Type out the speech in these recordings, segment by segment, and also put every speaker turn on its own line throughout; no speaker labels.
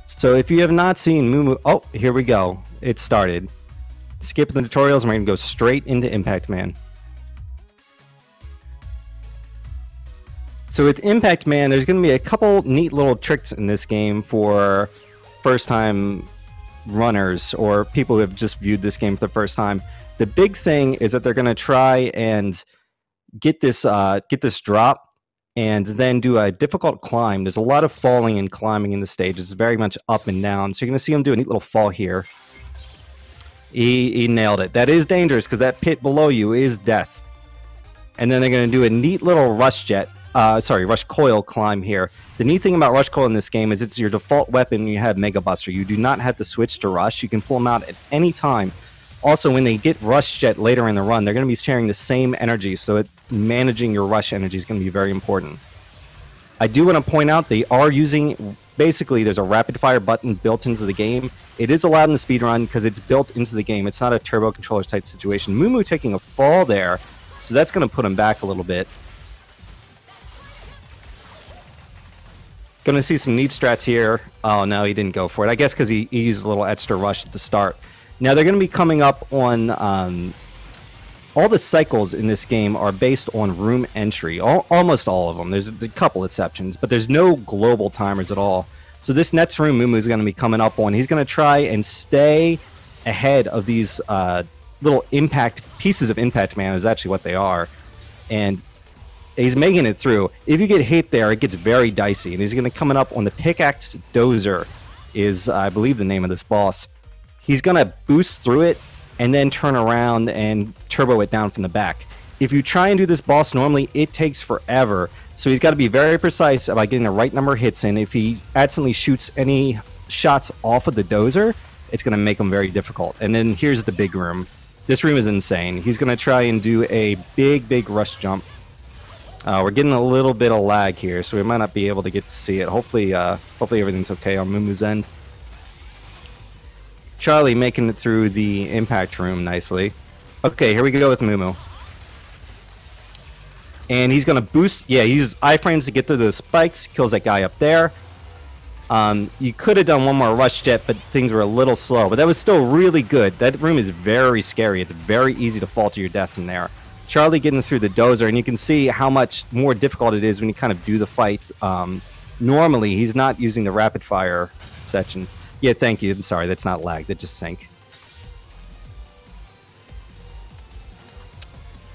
So if you have not seen Moo, oh, here we go. It started. Skip the tutorials and we're going to go straight into Impact Man. So with Impact Man, there's going to be a couple neat little tricks in this game for first-time runners or people who have just viewed this game for the first time. The big thing is that they're going to try and get this drop and then do a difficult climb. There's a lot of falling and climbing in the stage. It's very much up and down. So you're going to see him do a neat little fall here. He nailed it. That is dangerous because that pit below you is death. And then they're going to do a neat little rush coil climb here. The neat thing about rush coil in this game is it's your default weapon when you have Mega Buster. You do not have to switch to rush. You can pull them out at any time. Also, when they get rush jet later in the run, they're going to be sharing the same energy, so managing your rush energy is going to be very important. I do want to point out they are using, basically there's a rapid fire button built into the game. It is allowed in the speedrun because it's built into the game. It's not a turbo controller type situation. Moo taking a fall there, so that's going to put him back a little bit. Going to see some neat strats here. Oh, no, he didn't go for it. I guess because he used a little extra rush at the start. Now, they're going to be coming up on... all the cycles in this game are based on room entry. Almost all of them. There's a couple exceptions, but there's no global timers at all. So this next room Moo is going to be coming up on. He's going to try and stay ahead of these little pieces of Impact Man is actually what they are. And he's making it through. If you get hit there, it gets very dicey. And he's going to coming up on the Pickaxe Dozer is, I believe, the name of this boss. He's going to boost through it and then turn around and turbo it down from the back. If you try and do this boss normally, it takes forever. So he's got to be very precise about getting the right number of hits in. If he accidentally shoots any shots off of the dozer, it's going to make him very difficult. And then here's the big room. This room is insane. He's going to try and do a big rush jump. We're getting a little bit of lag here, so we might not be able to get to see it. Hopefully everything's okay on MooMoo's end. Charlie making it through the impact room nicely. Okay, here we go with MooMoo. And he's going to boost... Yeah, he uses iframes to get through those spikes. Kills that guy up there. You could have done one more rush jet, but things were a little slow. But that was still really good. That room is very scary. It's very easy to fall to your death in there. Charlie getting through the dozer, and you can see how much more difficult it is when you kind of do the fight. Normally, he's not using the rapid fire section. Yeah, thank you. I'm sorry, that's not lag. That just sank.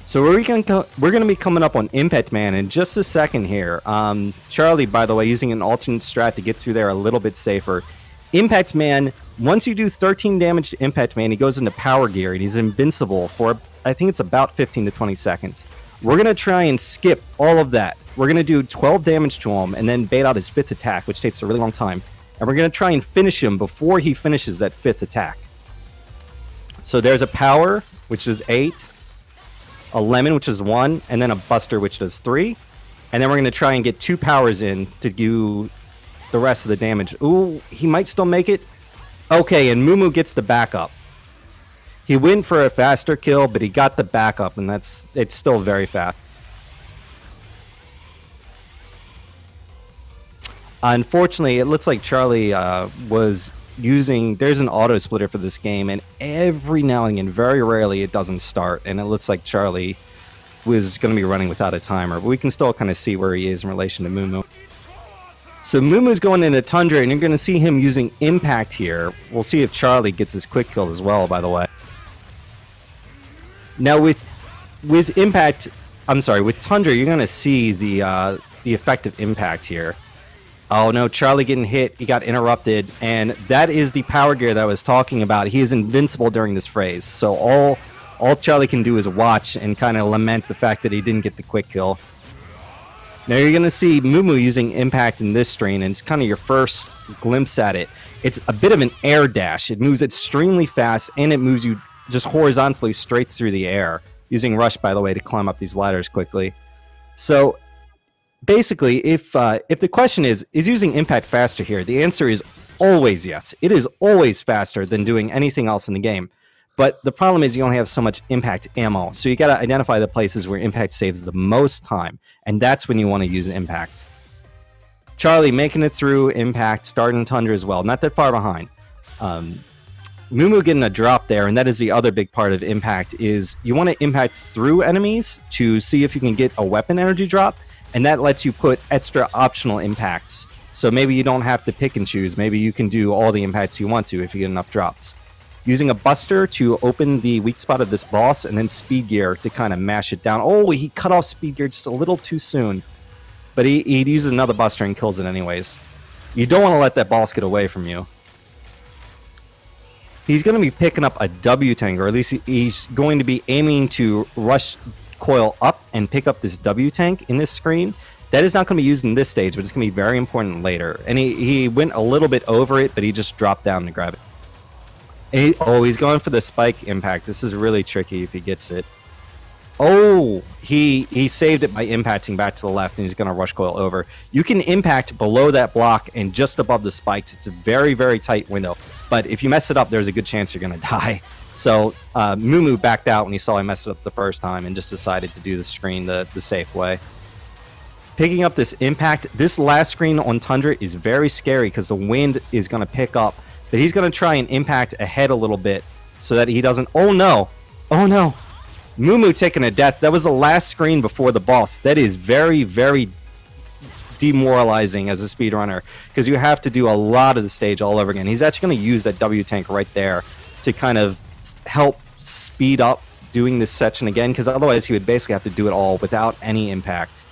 So we're going to be coming up on Impact Man in just a second here. Charlie, by the way, using an alternate strat to get through there a little bit safer. Impact Man, once you do 13 damage to Impact Man, he goes into power gear, and he's invincible for, I think it's about 15 to 20 seconds. We're going to try and skip all of that. We're going to do 12 damage to him, and then bait out his 5th attack, which takes a really long time. And we're going to try and finish him before he finishes that 5th attack. So there's a power, which is 8, a lemon, which is 1, and then a buster, which does 3. And then we're going to try and get 2 powers in to do the rest of the damage. Ooh, he might still make it. Okay, and MooMoo gets the backup. He went for a faster kill, but he got the backup, and it's still very fast. Unfortunately, it looks like Charlie was using... There's an auto splitter for this game, and every now and again, very rarely, it doesn't start. And it looks like Charlie was going to be running without a timer. But we can still kind of see where he is in relation to MooMoo. So MooMoo's going into Tundra, and you're going to see him using Impact here. We'll see if Charlie gets his quick kill as well, by the way. Now, with Impact... I'm sorry, with Tundra, you're going to see the effect of Impact here. Oh no, Charlie getting hit, he got interrupted, and that is the power gear that I was talking about. He is invincible during this phase, so all Charlie can do is watch and kind of lament the fact that he didn't get the quick kill. Now you're going to see MooMoo using Impact in this strain, and it's kind of your first glimpse at it. It's a bit of an air dash. It moves extremely fast, and it moves you just horizontally straight through the air, using Rush, by the way, to climb up these ladders quickly. So... basically, if the question is using Impact faster here, the answer is always yes. It is always faster than doing anything else in the game. But the problem is you only have so much Impact ammo. So you got to identify the places where Impact saves the most time. And that's when you want to use Impact. Charlie making it through Impact, starting Tundra as well. Not that far behind. Moo getting a drop there, and that is the other big part of Impact, is you want to impact through enemies to see if you can get a weapon energy drop, and that lets you put extra optional impacts. So maybe you don't have to pick and choose. Maybe you can do all the impacts you want to if you get enough drops. Using a buster to open the weak spot of this boss, and then speed gear to kind of mash it down. Oh, he cut off speed gear just a little too soon. But he uses another buster and kills it anyways. You don't want to let that boss get away from you. He's going to be picking up a W tank, or at least he's going to be aiming to rush coil up and pick up this W tank in this screen. That is not going to be used in this stage, but it's going to be very important later. And he went a little bit over it, but he just dropped down to grab it. And he's going for the spike impact. This is really tricky if he gets it. Oh, he saved it by impacting back to the left, and he's going to rush coil over. You can impact below that block and just above the spikes. It's a very, very tight window. But if you mess it up, there's a good chance you're going to die. So Moo backed out when he saw I messed it up the first time and just decided to do the screen the safe way. Picking up this impact, this last screen on Tundra is very scary because the wind is going to pick up. But he's going to try and impact ahead a little bit so that he doesn't... Oh, no. Oh, no. Moo taking a death. That was the last screen before the boss. That is very, very demoralizing as a speedrunner because you have to do a lot of the stage all over again. He's actually going to use that W tank right there to kind of help speed up doing this section again, because otherwise he would basically have to do it all without any impact.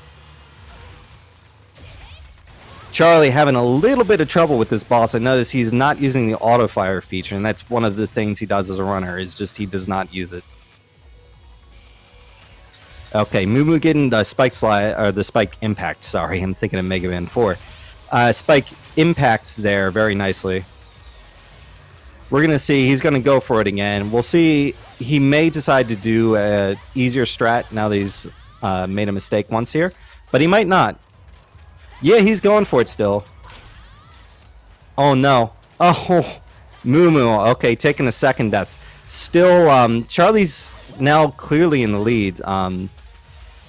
Charlie having a little bit of trouble with this boss. I notice he's not using the auto fire feature, and that's one of the things he does as a runner, is just he does not use it. Okay, Moo getting the spike slide, or the spike impact, sorry, I'm thinking of Mega Man 4. Spike impact there very nicely. We're going to see, he's going to go for it again. We'll see, he may decide to do a easier strat now that he's made a mistake once here, but he might not. Yeah, he's going for it still. Oh no. Oh, Moo. Okay, taking a second death. Still, Charlie's now clearly in the lead.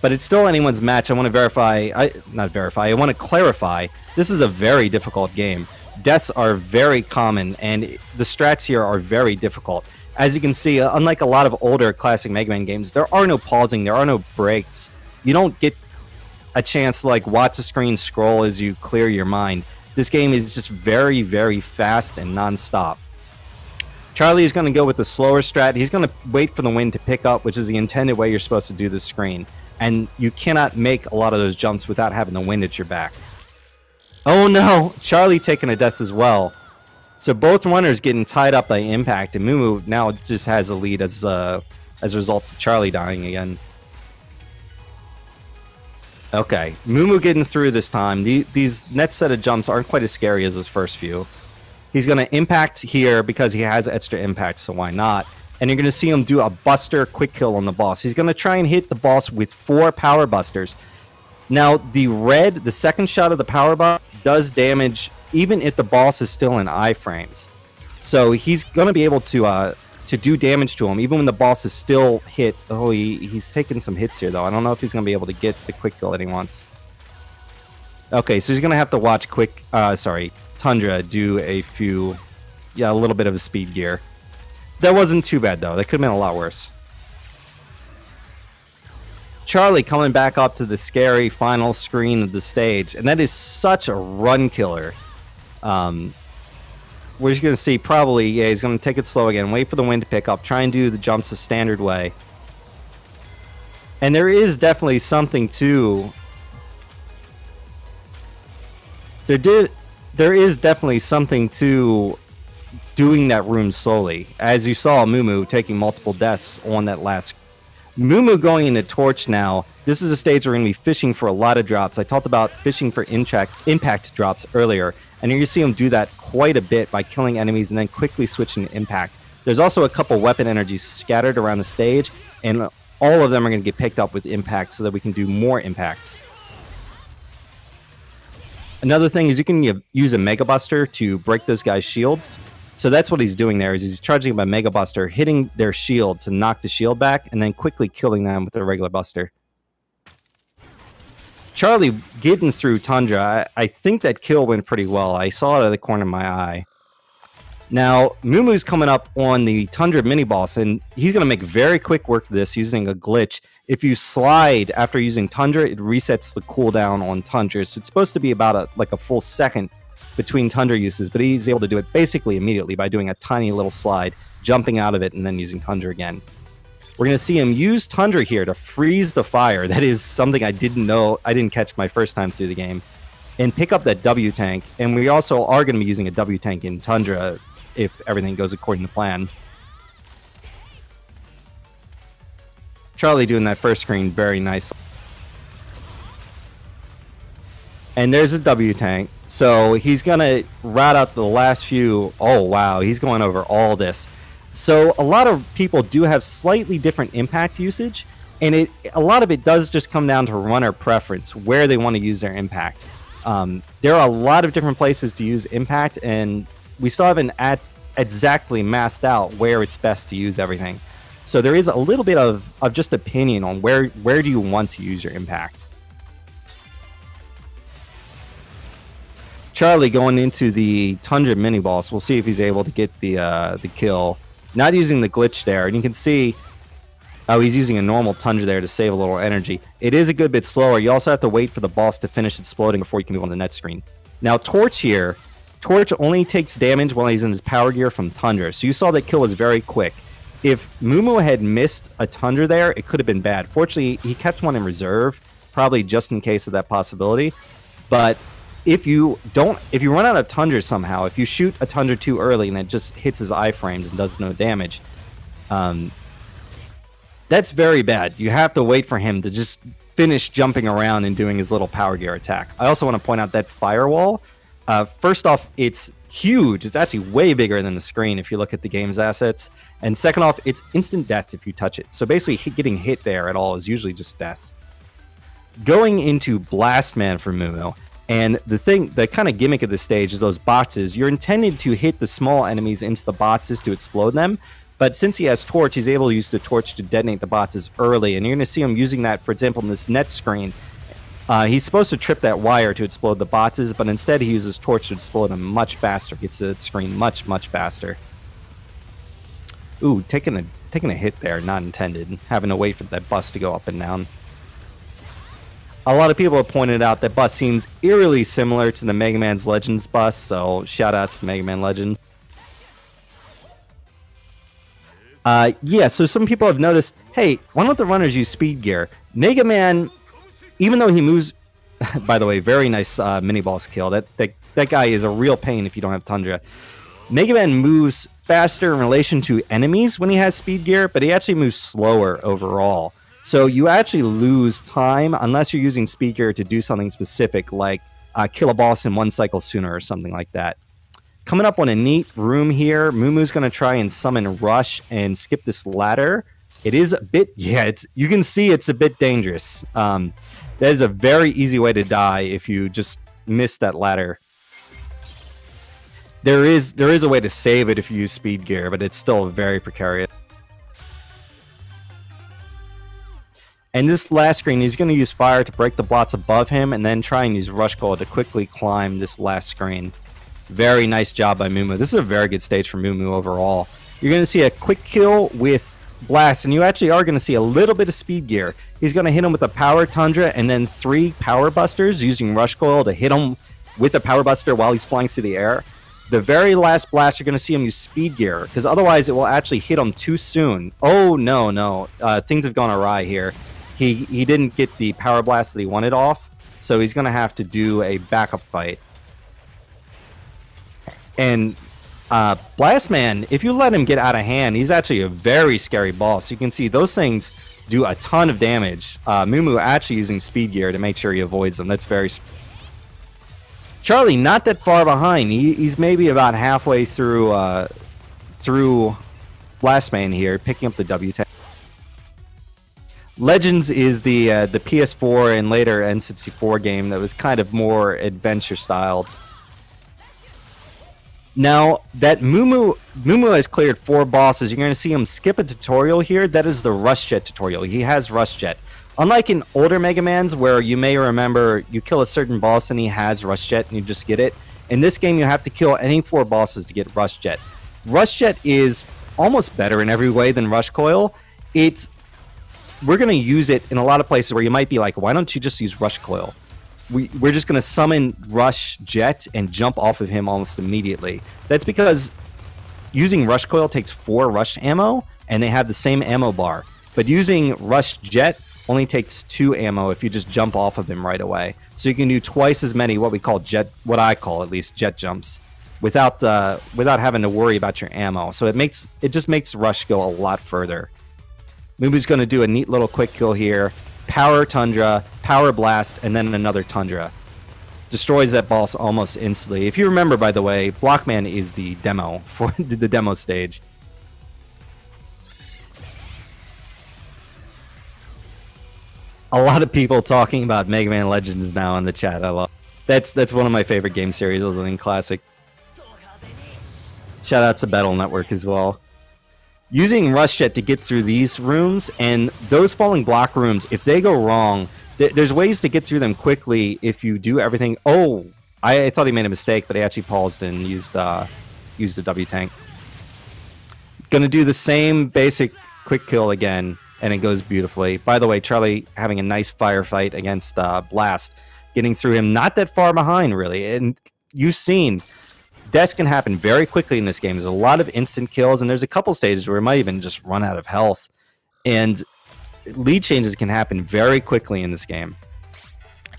But it's still anyone's match. I want to verify, I want to clarify, this is a very difficult game. Deaths are very common, and the strats here are very difficult. As you can see, unlike a lot of older classic Mega Man games, there are no pausing, there are no breaks. You don't get a chance to like watch the screen scroll as you clear your mind. This game is just very, very fast and non-stop. Charlie is going to go with the slower strat. He's going to wait for the wind to pick up, which is the intended way you're supposed to do this screen. And you cannot make a lot of those jumps without having the wind at your back. Oh no! Charlie taking a death as well. So both runners getting tied up by impact, and Moo now just has a lead as a result of Charlie dying again. Okay, Moo getting through this time. These next set of jumps aren't quite as scary as his first few. He's going to impact here because he has extra impact, so why not? And you're going to see him do a buster quick kill on the boss. He's going to try and hit the boss with 4 power busters. Now, the second shot of the power buster does damage even if the boss is still in iframes. So he's going to be able to do damage to him even when the boss is still hit. Oh, he's taking some hits here, though. I don't know if he's going to be able to get the quick kill that he wants. Okay, so he's going to have to watch Tundra do a little bit of a speed gear. That wasn't too bad, though. That could have been a lot worse. Charlie coming back up to the scary final screen of the stage, and that is such a run killer. We're just going to see probably, yeah, he's going to take it slow again, wait for the wind to pick up, try and do the jumps the standard way. And there is definitely something to... There is definitely something to doing that room slowly. As you saw, Moo taking multiple deaths on that last... Moo going into Torch now. This is a stage where we're going to be fishing for a lot of drops. I talked about fishing for impact drops earlier, and you're going to see him do that quite a bit by killing enemies and then quickly switching to impact. There's also a couple weapon energies scattered around the stage, and all of them are going to get picked up with impact so that we can do more impacts. Another thing is you can use a Mega Buster to break those guys' shields. So that's what he's doing there, is he's charging by Mega Buster, hitting their shield to knock the shield back, and then quickly killing them with a regular Buster. Charlie getting through Tundra. I think that kill went pretty well. I saw it out of the corner of my eye. Now, MooMoo's coming up on the Tundra mini-boss, and he's going to make very quick work of this using a glitch. If you slide after using Tundra, it resets the cooldown on Tundra. So it's supposed to be about a full second between Tundra uses, but he's able to do it basically immediately by doing a tiny little slide, jumping out of it, and then using Tundra again. We're going to see him use Tundra here to freeze the fire. That is something I didn't know. I didn't catch my first time through the game. And pick up that W tank. And we also are going to be using a W tank in Tundra if everything goes according to plan. Charlie doing that first screen very nice. And there's a W tank. So he's going to route out the last few. Oh, wow. He's going over all this. So a lot of people do have slightly different impact usage. And a lot of it does just come down to runner preference, where they want to use their impact. There are a lot of different places to use impact, and we still haven't exactly mathed out where it's best to use everything. So there is a little bit of just opinion on where do you want to use your impact. Charlie going into the Tundra mini boss. We'll see if he's able to get the kill. Not using the glitch there, and you can see he's using a normal Tundra there to save a little energy. It is a good bit slower. You also have to wait for the boss to finish exploding before you can move on the next screen. Now Torch here. Torch only takes damage while he's in his power gear from Tundra. So you saw that kill was very quick. If Moomoo had missed a Tundra there, it could have been bad. Fortunately, he kept one in reserve, probably just in case of that possibility. But if you run out of Tundra somehow, if you shoot a Tundra too early and it just hits his iframes and does no damage, that's very bad. You have to wait for him to just finish jumping around and doing his little power gear attack. I also want to point out that firewall. First off, it's huge. It's actually way bigger than the screen if you look at the game's assets. And second off, it's instant death if you touch it. So basically, getting hit there at all is usually just death. Going into Blast Man for MooMoo. And the kind of gimmick of this stage is those boxes. You're intended to hit the small enemies into the boxes to explode them. But since he has Torch, he's able to use the Torch to detonate the boxes early. And you're going to see him using that, for example, in this net screen. He's supposed to trip that wire to explode the boxes, but instead he uses Torch to explode them much faster. Gets the screen much, much faster. Ooh, taking a hit there, not intended. Having to wait for that bus to go up and down. A lot of people have pointed out that bus seems eerily similar to the Mega Man's Legends bus, so shout outs to Mega Man Legends. Yeah, so some people have noticed, hey, why don't the runners use speed gear? Mega Man, even though he moves, by the way, very nice mini boss kill. That guy is a real pain if you don't have Tundra. Mega Man moves faster in relation to enemies when he has speed gear, but he actually moves slower overall. So you actually lose time unless you're using speed gear to do something specific, like kill a boss in 1 cycle sooner or something like that. Coming up on a neat room here, MooMoo's going to try and summon Rush and skip this ladder. It is a bit, yeah, you can see it's a bit dangerous. That is a very easy way to die if you just miss that ladder. There is a way to save it if you use speed gear, but it's still very precarious. And this last screen, he's going to use fire to break the blocks above him and then try and use Rush Gold to quickly climb this last screen. Very nice job by MooMoo. This is a very good stage for MooMoo overall. You're going to see a quick kill with Blast, and you actually are going to see a little bit of speed gear. He's going to hit him with a Power Tundra and then 3 Power Busters using Rush Coil to hit him with a Power Buster while he's flying through the air. The very last blast, you're going to see him use speed gear, because otherwise it will actually hit him too soon. Oh, no. Things have gone awry here. He didn't get the Power Blast that he wanted off, so he's going to have to do a backup fight. And Blast Man, if you let him get out of hand, he's actually a very scary boss. You can see those things do a ton of damage. MooMoo actually using speed gear to make sure he avoids them. That's very... Charlie, not that far behind. He's maybe about halfway through Blast Man here, picking up the W10. Legends is the PS4 and later N64 game that was kind of more adventure styled. Now that MooMoo has cleared 4 bosses, you're going to see him skip a tutorial here. That is the Rush Jet tutorial. He has Rush Jet. Unlike in older Mega Mans, where you may remember you kill a certain boss and he has Rush Jet and you just get it, in this game you have to kill any 4 bosses to get Rush Jet. Rush Jet is almost better in every way than Rush Coil. We're going to use it in a lot of places where you might be like, why don't you just use Rush Coil? We're just going to summon Rush Jet and jump off of him almost immediately. That's because using Rush Coil takes 4 Rush ammo, and they have the same ammo bar. But using Rush Jet only takes 2 ammo if you just jump off of him right away. So you can do twice as many what I call at least jet jumps, without having to worry about your ammo. So it just makes Rush go a lot further. MooMoo's going to do a neat little quick kill here. Power Tundra, Power Blast, and then another Tundra. Destroys that boss almost instantly. If you remember, by the way, Blockman is the demo for the demo stage. A lot of people talking about Mega Man Legends now in the chat. I love that's one of my favorite game series other than Classic. Shout out to Battle Network as well. Using Rush Jet to get through these rooms, and those falling block rooms, if they go wrong, there's ways to get through them quickly if you do everything. Oh, I thought he made a mistake, but he actually paused and used a W tank. Gonna do the same basic quick kill again, and it goes beautifully. By the way, Charlie having a nice firefight against Blast, getting through him not that far behind, really. And you've seen deaths can happen very quickly in this game. There's a lot of instant kills, and there's a couple stages where it might even just run out of health. And lead changes can happen very quickly in this game.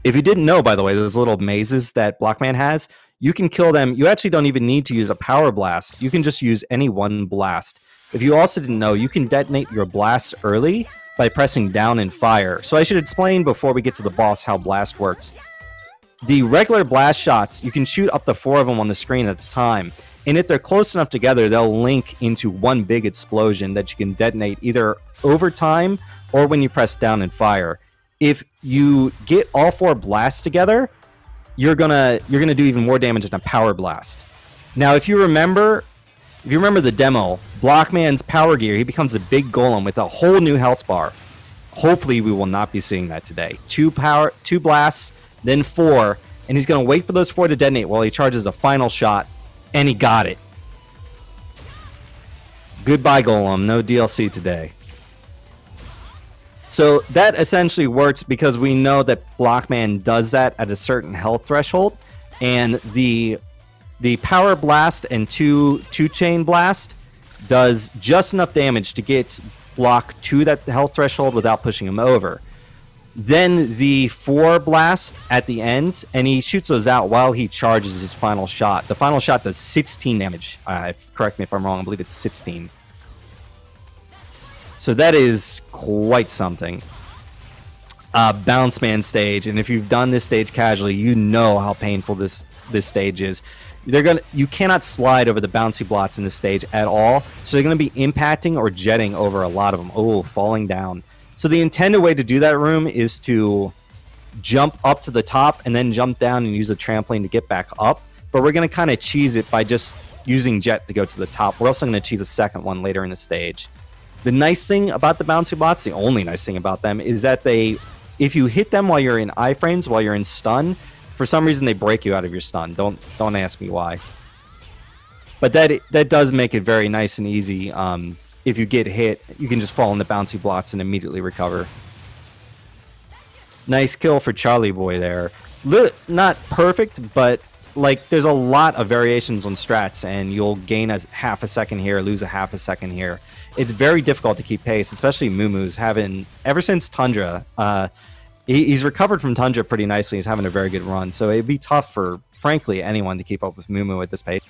If you didn't know, by the way, those little mazes that Blockman has, you can kill them. You actually don't even need to use a power blast. You can just use any one blast. If you also didn't know, you can detonate your blasts early by pressing down and fire. So I should explain before we get to the boss how blast works. The regular blast shots, you can shoot up to 4 of them on the screen at a time. And if they're close enough together, they'll link into one big explosion that you can detonate either over time or when you press down and fire. If you get all 4 blasts together, you're gonna do even more damage than a power blast. Now, if you remember the demo, Blockman's power gear, he becomes a big golem with a whole new health bar. Hopefully, we will not be seeing that today. 2 blasts, then 4, and he's going to wait for those 4 to detonate while he charges a final shot, and he got it. Goodbye, Golem. No DLC today. So that essentially works because we know that Blockman does that at a certain health threshold, and the Power Blast and 2 Chain Blast does just enough damage to get Block to that health threshold without pushing him over. Then the 4 blast at the end, and he shoots those out while he charges his final shot. The final shot does 16 damage. Correct me if I'm wrong, I believe it's 16. So that is quite something. Bounce Man stage, and if you've done this stage casually, you know how painful this stage is. You cannot slide over the bouncy blocks in this stage at all, so they're going to be impacting or jetting over a lot of them. Oh, falling down. So the intended way to do that room is to jump up to the top and then jump down and use a trampoline to get back up. But we're going to kind of cheese it by just using jet to go to the top. We're also going to cheese a second one later in the stage. The nice thing about the bouncy blocks, the only nice thing about them, is that if you hit them while you're in iframes, while you're in stun, for some reason they break you out of your stun. Don't ask me why. But that does make it very nice and easy. If you get hit, you can just fall in the bouncy blocks and immediately recover. Nice kill for Charlieboy there. Not perfect, but like there's a lot of variations on strats, and you'll gain a half a second here, lose a half a second here. It's very difficult to keep pace, especially MooMoo's having, ever since Tundra, he's recovered from Tundra pretty nicely. He's having a very good run, so it'd be tough for, frankly, anyone to keep up with MooMoo at this pace.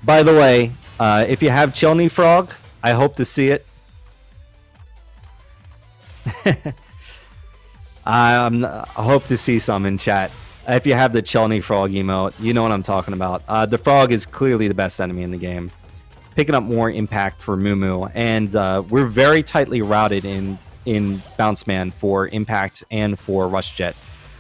By the way, if you have Chilney Frog, I hope to see it. I hope to see some in chat. If you have the Chilney Frog emote, you know what I'm talking about. The frog is clearly the best enemy in the game, picking up more impact for MooMoo, and we're very tightly routed in Bounce Man for impact and for Rush Jet.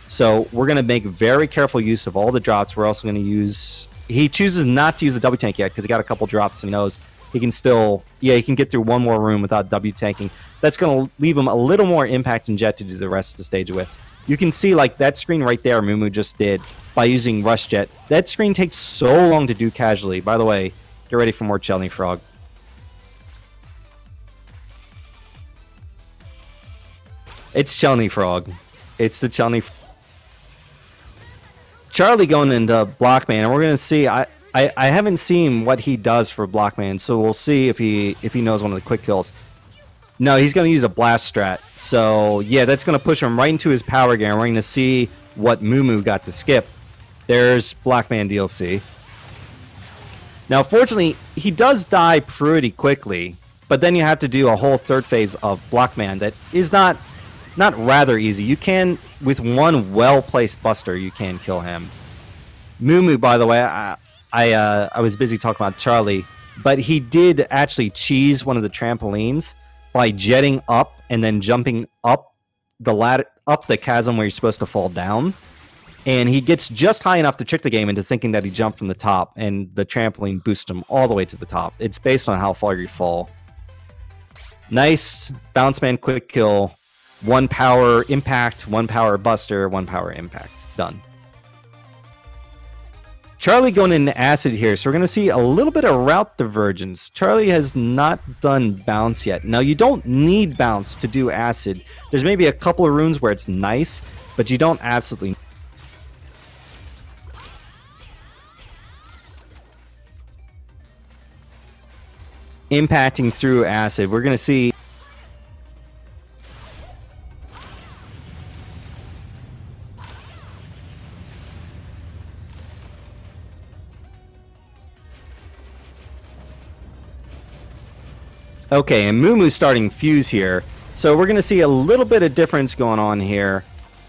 So we're going to make very careful use of all the drops. We're also going to use... He chooses not to use the W tank yet because he got a couple drops and he knows he can still, yeah, he can get through one more room without W tanking. That's going to leave him a little more impact and jet to do the rest of the stage with. You can see, like, that screen right there Moo just did by using Rush Jet. That screen takes so long to do casually. By the way, get ready for more Chelny Frog. It's Chelny Frog. It's the Chelny Charlie going into Blockman, and we're going to see... I haven't seen what he does for Blockman, so we'll see if he knows one of the quick kills. No, he's going to use a blast strat. So, yeah, that's going to push him right into his power gear. We're going to see what Moo got to skip. There's Blockman DLC. Now, fortunately, he does die pretty quickly, but then you have to do a whole third phase of Blockman that is not rather easy. You can, with one well-placed buster, you can kill him. Moo, by the way, I was busy talking about Charlie, but he did actually cheese one of the trampolines by jetting up and then jumping up the ladder, up the chasm where you're supposed to fall down. And he gets just high enough to trick the game into thinking that he jumped from the top, and the trampoline boosts him all the way to the top. It's based on how far you fall. Nice bounce man quick kill. 1 power impact, 1 power buster, 1 power impact. Done. Charlie going into acid here, so we're going to see a little bit of route divergence. Charlie has not done bounce yet. Now, you don't need bounce to do acid. There's maybe a couple of runes where it's nice, but you don't absolutely... Impacting through acid. We're going to see... Okay, and Moo's starting Fuse here. So we're going to see a little bit of difference going on here.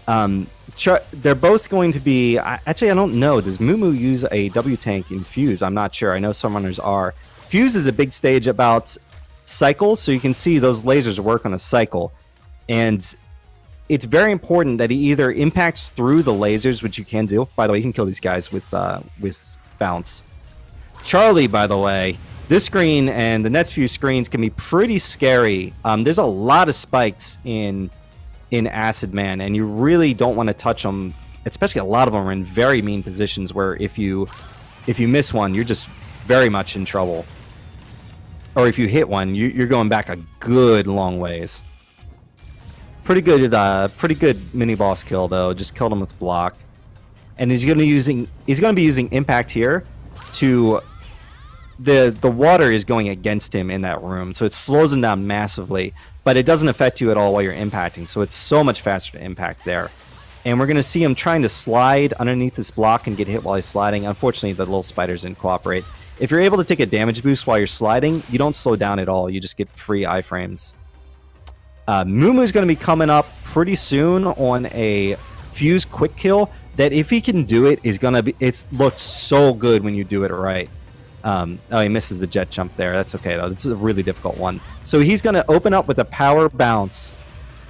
They're both going to be... Actually, I don't know. Does Moo use a W tank in Fuse? I'm not sure. I know some runners are. Fuse is a big stage about cycles, so you can see those lasers work on a cycle. And it's very important that he either impacts through the lasers, which you can do. By the way, you can kill these guys with bounce. Charlie, by the way... This screen and the next few screens can be pretty scary. There's a lot of spikes in Acid Man, and you really don't want to touch them. Especially a lot of them are in very mean positions where if you miss one, you're just very much in trouble. Or if you hit one, you're going back a good long ways. Pretty good mini boss kill though. Just killed him with block, and he's going to be using impact here to. The water is going against him in that room, so it slows him down massively, but it doesn't affect you at all while you're impacting, so it's so much faster to impact there. And we're going to see him trying to slide underneath this block and get hit while he's sliding. Unfortunately, the little spiders didn't cooperate. If you're able to take a damage boost while you're sliding, you don't slow down at all. You just get free iframes. Moo's going to be coming up pretty soon on a Fuse quick kill that if he can do it, it looks so good when you do it right. Oh, he misses the jet jump there. That's okay, though. This is a really difficult one. So he's going to open up with a power bounce,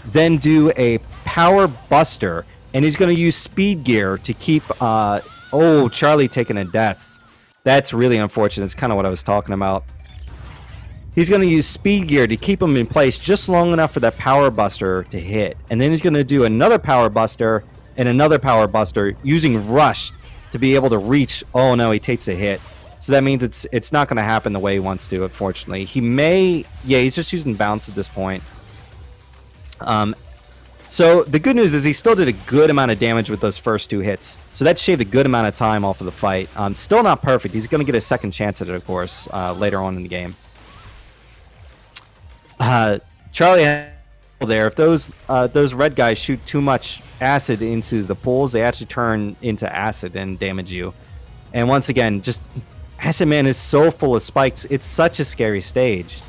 then do a power buster, and he's going to use speed gear to keep... oh, Charlie taking a death. That's really unfortunate. It's kind of what I was talking about. He's going to use speed gear to keep him in place just long enough for that power buster to hit. And then he's going to do another power buster and another power buster using rush to be able to reach... Oh, no, he takes a hit. So that means it's not going to happen the way he wants to, unfortunately. He may... Yeah, he's just using bounce at this point. So the good news is he still did a good amount of damage with those first 2 hits. So that shaved a good amount of time off of the fight. Still not perfect. He's going to get a second chance at it, of course, later on in the game. Charlie there. If those red guys shoot too much acid into the pools, they actually turn into acid and damage you. And once again, just... Acid Man is so full of spikes. It's such a scary stage.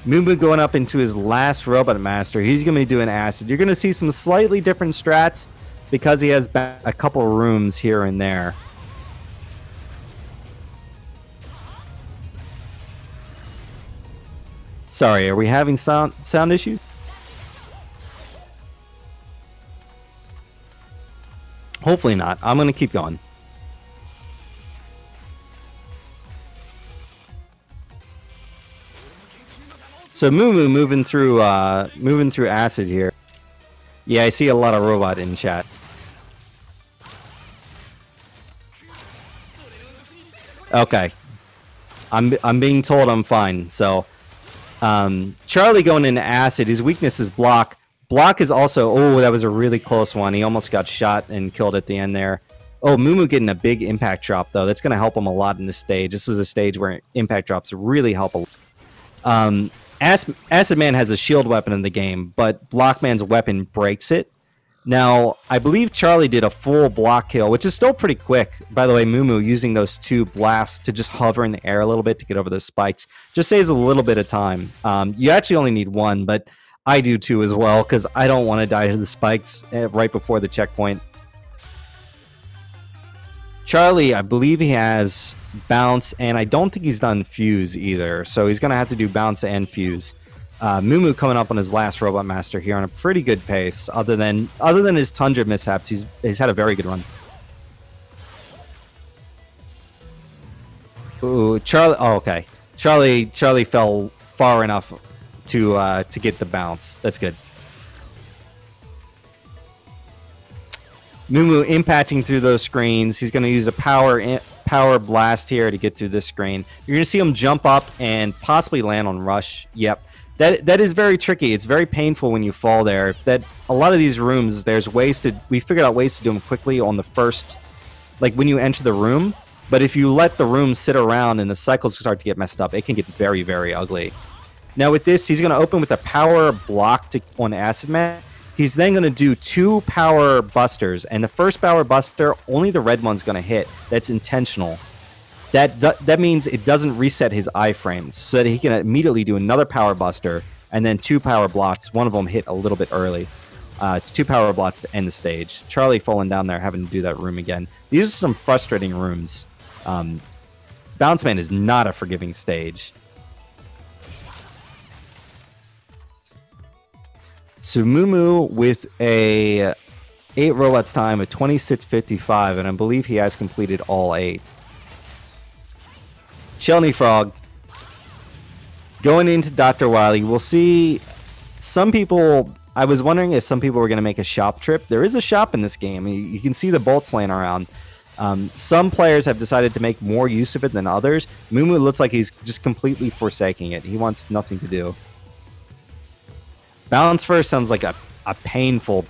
Moo going up into his last Robot Master. He's going to be doing acid. You're going to see some slightly different strats because he has a couple rooms here and there. Sorry, are we having sound issues? Hopefully not. I'm going to keep going. So Moo moving through acid here. Yeah, I see a lot of robot in chat. Okay. I'm being told I'm fine. So Charlie going into acid, his weakness is block. Block is also, oh, that was a really close one. He almost got shot and killed at the end there. Oh, Moo getting a big impact drop, though. That's going to help him a lot in this stage. This is a stage where impact drops really help a lot. Acid Man has a shield weapon in the game, but Blockman's weapon breaks it. Now, I believe Charlie did a full block kill, which is still pretty quick. By the way, Moo using those 2 blasts to just hover in the air a little bit to get over those spikes just saves a little bit of time. You actually only need 1, but I do too as well, because I don't want to die to the spikes right before the checkpoint. Charlie, I believe he has bounce, and I don't think he's done fuse either, so he's going to have to do bounce and fuse. Moo coming up on his last Robot Master here on a pretty good pace. Other than his Tundra mishaps, he's had a very good run. Ooh, Charlie. Oh, okay. Charlie fell far enough to get the bounce. That's good. Moo impacting through those screens. He's going to use a power blast here to get through this screen. You're going to see him jump up and possibly land on rush. Yep. That is very tricky. It's very painful when you fall there. A lot of these rooms, we figured out ways to do them quickly on the first, like when you enter the room. But if you let the room sit around and the cycles start to get messed up, it can get very, very ugly. Now with this, he's going to open with a power block on Acid Man. He's then going to do 2 power busters, and the first power buster, only the red one's going to hit. That's intentional. That means it doesn't reset his iframes, so that he can immediately do another power buster, and then 2 power blocks. One of them hit a little bit early. 2 power blocks to end the stage. Charlie falling down there, having to do that room again. These are some frustrating rooms. Bounce Man is not a forgiving stage. So Moo with a 8 robots time of 26:55, and I believe he has completed all 8. Shelny Frog going into Dr. Wily. We'll see some people. I was wondering if some people were going to make a shop trip. There is a shop in this game. You can see the bolts laying around. Some players have decided to make more use of it than others. Moo looks like he's just completely forsaking it. He wants nothing to do. Balance first sounds like a painful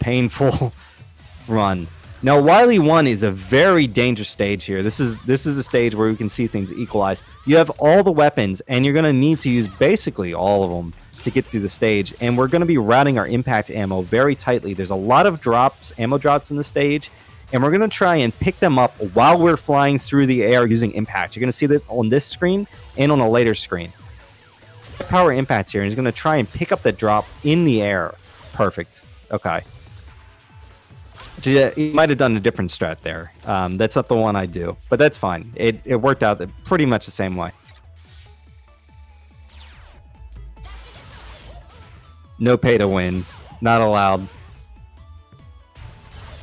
run. Now, Wily 1 is a very dangerous stage here. This is a stage where we can see things equalize. You have all the weapons, and you're going to need to use basically all of them to get through the stage. And we're going to be routing our impact ammo very tightly. There's a lot of ammo drops in the stage, and we're going to try and pick them up while we're flying through the air using impact. You're going to see this on this screen and on a later screen. Power impacts here, and he's going to try and pick up the drop in the air. Perfect. Okay. He might have done a different strat there. That's not the one I do, but that's fine. It worked out pretty much the same way. No pay to win. Not allowed.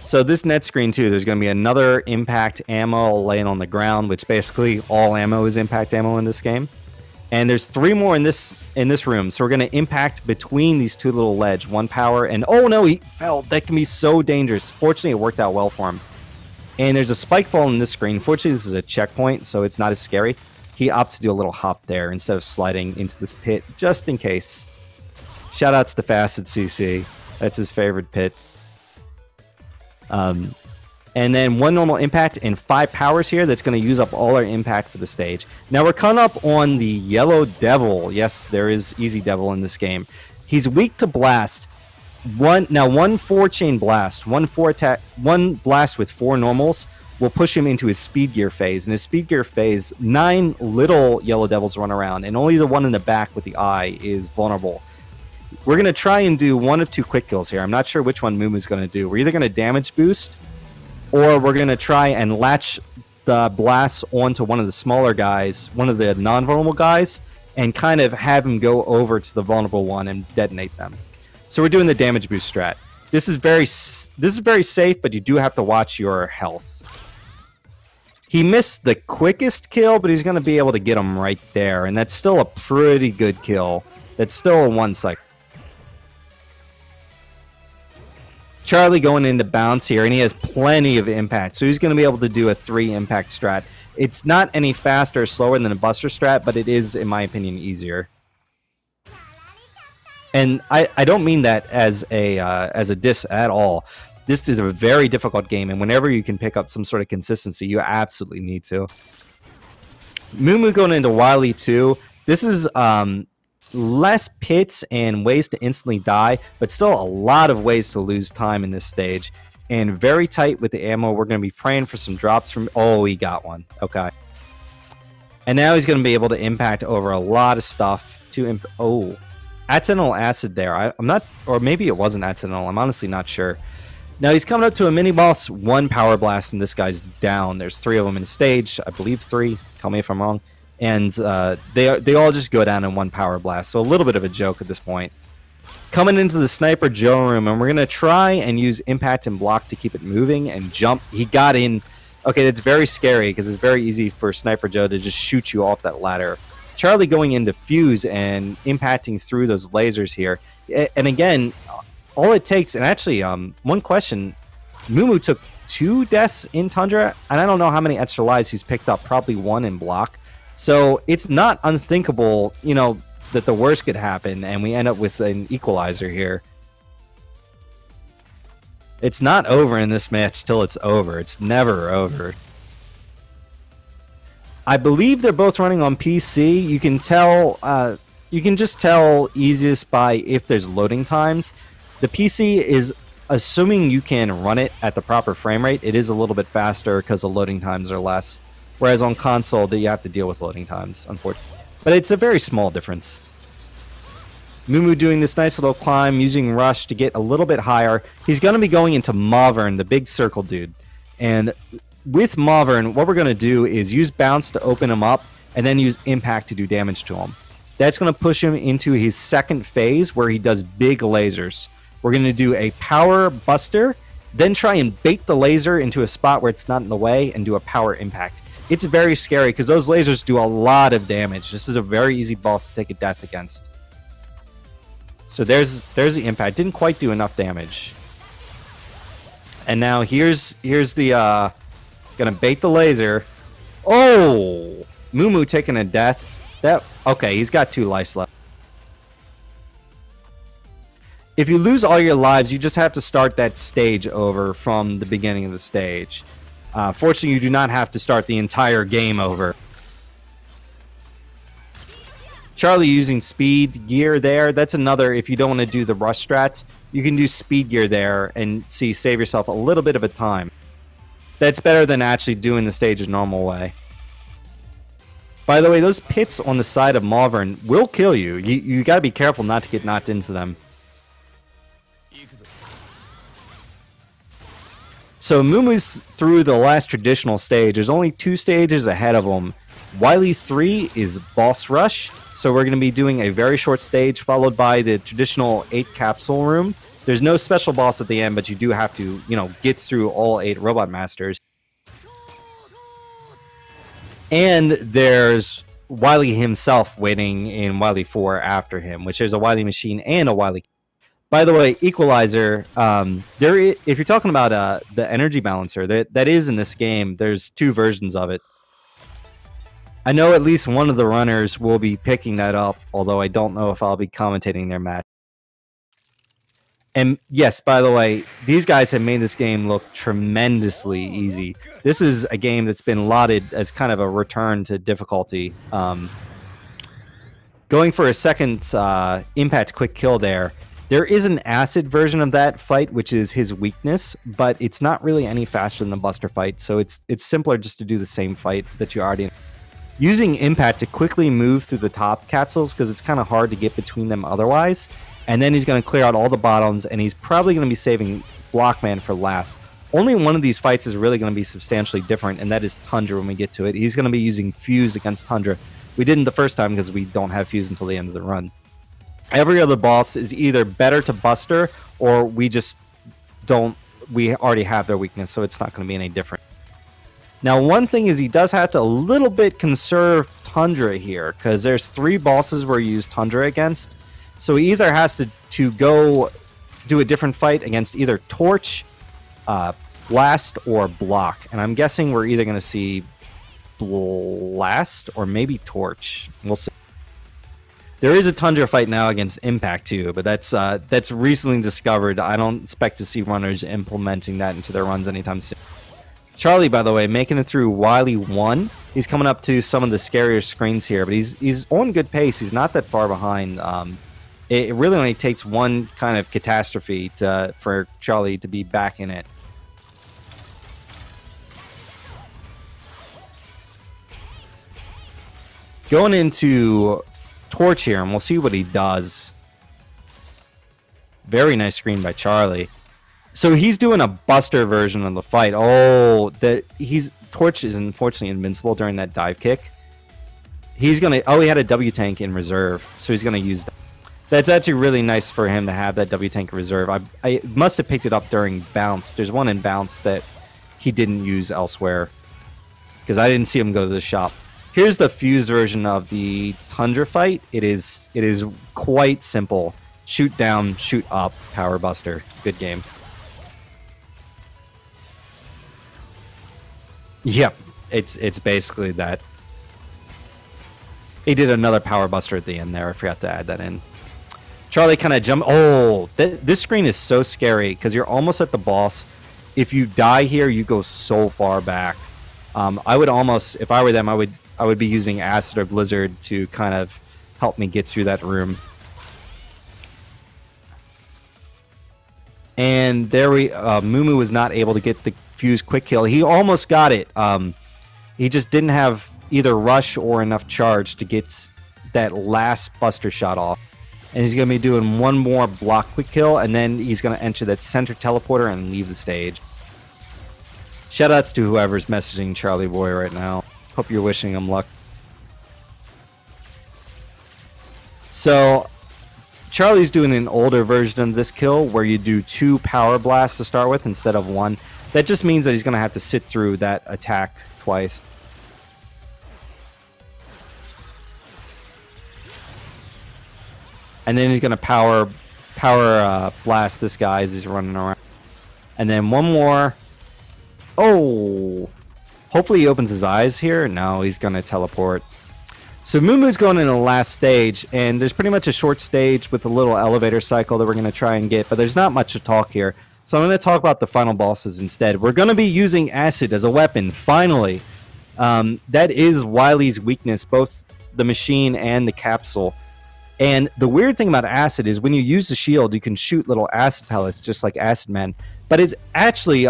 So this net screen too, there's going to be another impact ammo laying on the ground, which basically all ammo is impact ammo in this game. And there's 3 more in this room. So we're going to impact between these 2 little ledge. 1 power and... Oh, no, he fell. That can be so dangerous. Fortunately, it worked out well for him. And there's a spike fall in this screen. Fortunately, this is a checkpoint, so it's not as scary. He opts to do a little hop there instead of sliding into this pit, just in case. Shoutouts to Facet CC. That's his favorite pit. And then 1 normal impact and 5 powers here. That's going to use up all our impact for the stage. Now we're coming up on the Yellow Devil. Yes, there is Easy Devil in this game. He's weak to blast. One 4-chain blast, 1 blast with 4 normals will push him into his speed gear phase. In his speed gear phase, 9 little Yellow Devils run around, and only the one in the back with the eye is vulnerable. We're going to try and do 1 of 2 quick kills here. I'm not sure which one MooMoo's going to do. We're either going to damage boost, or we're going to try and latch the blasts onto one of the smaller guys, one of the non-vulnerable guys, and kind of have him go over to the vulnerable one and detonate them. So we're doing the damage boost strat. This is very safe, but you do have to watch your health. He missed the quickest kill, but he's going to be able to get him right there, and that's still a pretty good kill. That's still a 1 cycle. Charlie going into bounce here, and he has plenty of impact, so he's going to be able to do a 3 impact strat. It's not any faster or slower than a Buster strat, but it is, in my opinion, easier. And I don't mean that as a diss at all. This is a very difficult game, and whenever you can pick up some sort of consistency, you absolutely need to. Moo going into Wily 2. This is less pits and ways to instantly die, but still a lot of ways to lose time in this stage. And very tight with the ammo. We're going to be praying for some drops from... Oh, he got one. Okay. And now he's going to be able to impact over a lot of stuff. Oh, accidental acid there. I'm not... Or maybe it wasn't accidental. I'm honestly not sure. Now he's coming up to a mini-boss. 1 power blast, and this guy's down. There's 3 of them in the stage. I believe 3. Tell me if I'm wrong. And they all just go down in 1 power blast. So a little bit of a joke at this point. Coming into the Sniper Joe room, and we're going to try and use impact and block to keep it moving and jump. He got in. Okay, that's very scary because it's very easy for Sniper Joe to just shoot you off that ladder. Charlie going into fuse and impacting through those lasers here. And again, all it takes, and actually, one question, Moo took 2 deaths in Tundra, and I don't know how many extra lives he's picked up, probably 1 in block. So it's not unthinkable, you know, that the worst could happen, and we end up with an equalizer here. It's not over in this match till it's over. It's never over. I believe they're both running on PC. You can tell, you can just tell easiest by if there's loading times. The PC is, assuming you can run it at the proper frame rate, it is a little bit faster because the loading times are less. Whereas on console, you have to deal with loading times, unfortunately. But it's a very small difference. Moo doing this nice little climb, using Rush to get a little bit higher. He's going to be going into Mavern, the big circle dude. And with Mavern, what we're going to do is use Bounce to open him up, and then use Impact to do damage to him. That's going to push him into his second phase, where he does big lasers. We're going to do a Power Buster, then try and bait the laser into a spot where it's not in the way, and do a Power Impact. It's very scary, because those lasers do a lot of damage. This is a very easy boss to take a death against. So there's the impact. Didn't quite do enough damage. And now here's the gonna bait the laser. Oh, Moo taking a death. Okay, he's got 2 lives left. If you lose all your lives, you just have to start that stage over from the beginning of the stage. Fortunately, you do not have to start the entire game over. Charlie using speed gear there. That's another, if you don't want to do the rush strats, you can do speed gear there and save yourself a little bit of a time. That's better than actually doing the stage a normal way. By the way, those pits on the side of Malvern will kill you. You got to be careful not to get knocked into them. So Moomoo's through the last traditional stage. There's only 2 stages ahead of him. Wily 3 is Boss Rush. So we're going to be doing a very short stage followed by the traditional 8 capsule room. There's no special boss at the end, but you do have to, you know, get through all 8 robot masters. And there's Wily himself waiting in Wily 4 after him, which is a Wily machine and a Wily. By the way, Equalizer, if you're talking about the energy balancer, that is in this game. There's 2 versions of it. I know at least one of the runners will be picking that up, although I don't know if I'll be commentating their match. And yes, by the way, these guys have made this game look tremendously easy. This is a game that's been lauded as kind of a return to difficulty. Going for a second impact quick kill there. There is an acid version of that fight, which is his weakness, but it's not really any faster than the Buster fight, so it's simpler just to do the same fight that you already... Using impact to quickly move through the top capsules, because it's kind of hard to get between them otherwise. And then he's going to clear out all the bottoms, and he's probably going to be saving Blockman for last. Only one of these fights is really going to be substantially different, and that is Tundra when we get to it. He's going to be using Fuse against Tundra. We didn't the first time because we don't have Fuse until the end of the run. Every other boss is either better to Buster, or we just don't... We already have their weakness, so it's not going to be any different. Now, one thing is he does have to a little bit conserve Tundra here, because there's 3 bosses where you use Tundra against, So he either has to go do a different fight against either Torch, Blast, or Block. And I'm guessing we're either going to see Blast or maybe Torch. We'll see. There is a Tundra fight now against Impact too, but that's recently discovered. I don't expect to see runners implementing that into their runs anytime soon. Charlie, by the way, making it through Wily 1. He's coming up to some of the scarier screens here, but he's on good pace. He's not that far behind. It really only takes one kind of catastrophe for Charlie to be back in it. Going into Torch here, and we'll see what he does. Very nice screen by Charlie. So he's doing a Buster version of the fight. Oh, Torch is unfortunately invincible during that dive kick. He's gonna. Oh, he had a W tank in reserve, so he's gonna use that. That's actually really nice for him to have that W tank in reserve. I must have picked it up during bounce. There's one in bounce that he didn't use elsewhere because I didn't see him go to the shop. Here's the fuse version of the Tundra fight. It is quite simple. Shoot down, shoot up, power buster. Good game. Yep, it's basically that. He did another power buster at the end there. I forgot to add that in. Charlie kind of jumped. Oh, this screen is so scary because you're almost at the boss. If you die here, you go so far back. I would almost, if I were them, I would be using Acid or Blizzard to kind of help me get through that room. And there Moo was not able to get the fuse quick kill. He almost got it. He just didn't have either rush or enough charge to get that last buster shot off. And he's going to be doing one more block quick kill, and then he's going to enter that center teleporter and leave the stage. Shoutouts to whoever's messaging Charlieboy right now. Hope you're wishing him luck. So Charlie's doing an older version of this kill where you do 2 power blasts to start with instead of 1. That just means that he's going to have to sit through that attack twice. And then he's going to power blast this guy as he's running around. And then one more. Oh! Hopefully he opens his eyes here. No, he's going to teleport. So MooMoo's going in the last stage, and there's pretty much a short stage with a little elevator cycle that we're going to try and get, but there's not much to talk here. So I'm going to talk about the final bosses instead. We're going to be using Acid as a weapon, finally. That is Wily's weakness, both the machine and the capsule. And the weird thing about Acid is when you use the shield, you can shoot little acid pellets just like Acid Man. But it's actually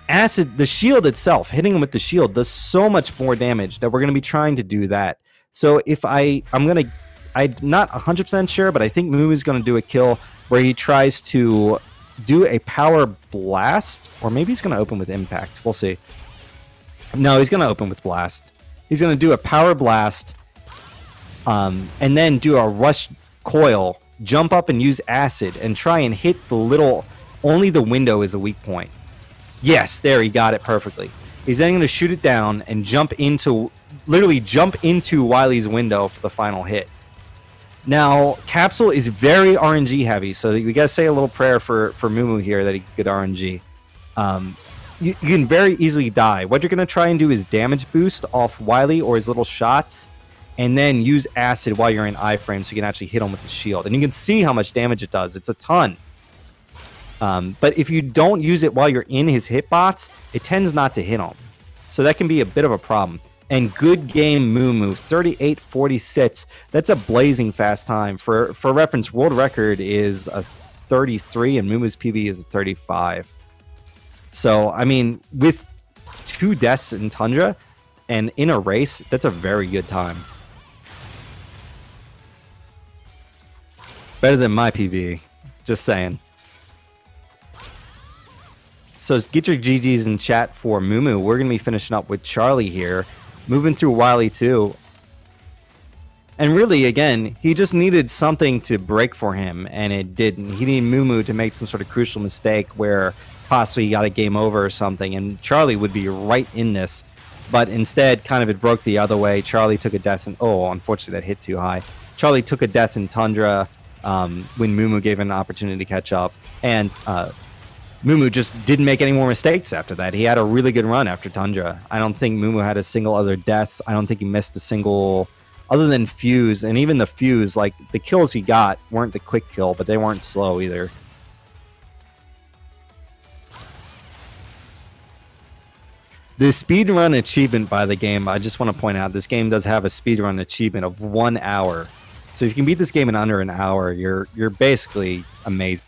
Acid, the shield itself, hitting him with the shield does so much more damage that we're going to be trying to do that. So if I'm not 100% sure, but I think Moo is going to do a kill where he tries to do a power blast, or maybe he's going to open with impact. We'll see. No, he's going to open with blast. He's going to do a power blast, and then do a rush coil, jump up and use acid, and try and hit the little. Only the window is a weak point. Yes, there, he got it perfectly. He's then going to shoot it down and literally jump into Wily's window for the final hit. Now, Capsule is very RNG heavy, so we got to say a little prayer for MooMoo here that he get RNG. You can very easily die. What you're going to try and do is damage boost off Wily or his little shots, and then use acid while you're in iframe so you can actually hit him with the shield. And you can see how much damage it does. It's a ton. But if you don't use it while you're in his hitbox, it tends not to hit him. So that can be a bit of a problem. And good game, MooMoo. 38:46. That's a blazing fast time. For reference, world record is a 33, and MooMoo's PB is a 35. So, I mean, with 2 deaths in Tundra and in a race, that's a very good time. Better than my PB. Just saying. So get your GGs in chat for MooMoo. We're going to be finishing up with Charlie here. Moving through Wily 2. And really, again, he just needed something to break for him, and it didn't. He needed MooMoo to make some sort of crucial mistake where possibly he got a game over or something, and Charlie would be right in this. But instead, kind of it broke the other way. Charlie took a death, and oh, unfortunately that hit too high. Charlie took a death in Tundra when Moo gave him an opportunity to catch up. And Moo just didn't make any more mistakes after that. He had a really good run after Tundra. I don't think Moo had a single other death. I don't think he missed a single, other than Fuse. And even the Fuse, like the kills he got weren't the quick kill, but they weren't slow either. The speedrun achievement by the game, I just want to point out, this game does have a speedrun achievement of 1 hour. So if you can beat this game in under an hour, you're basically amazing.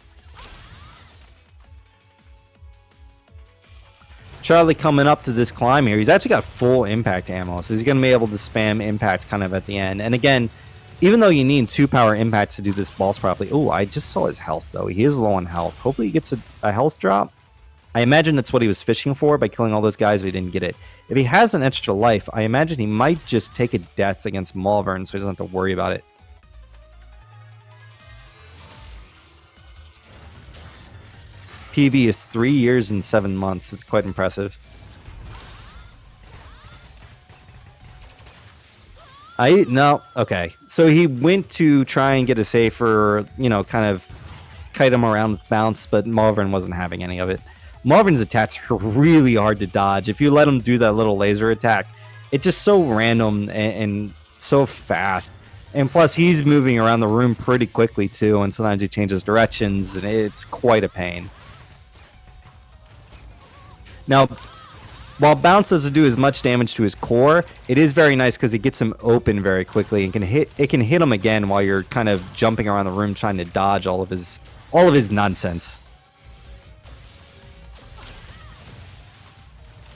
Charlie coming up to this climb here. He's actually got full impact ammo, so he's going to be able to spam impact kind of at the end. And again, even though you need 2 power impacts to do this boss properly. Oh, I just saw his health, though. He is low on health. Hopefully he gets a health drop. I imagine that's what he was fishing for by killing all those guys, but he didn't get it. If he has an extra life, I imagine he might just take a death against Malvern, so he doesn't have to worry about it. PB is 3 years and 7 months. It's quite impressive. No, okay. So he went to try and get a safer, you know, kind of kite him around with bounce, but Malvern wasn't having any of it. Malvern's attacks are really hard to dodge. If you let him do that little laser attack, it's just so random and so fast. And plus, he's moving around the room pretty quickly, too, and sometimes he changes directions, and it's quite a pain. Now, while bounce doesn't do as much damage to his core, it is very nice because it gets him open very quickly and it can hit him again while you're kind of jumping around the room trying to dodge all of his nonsense.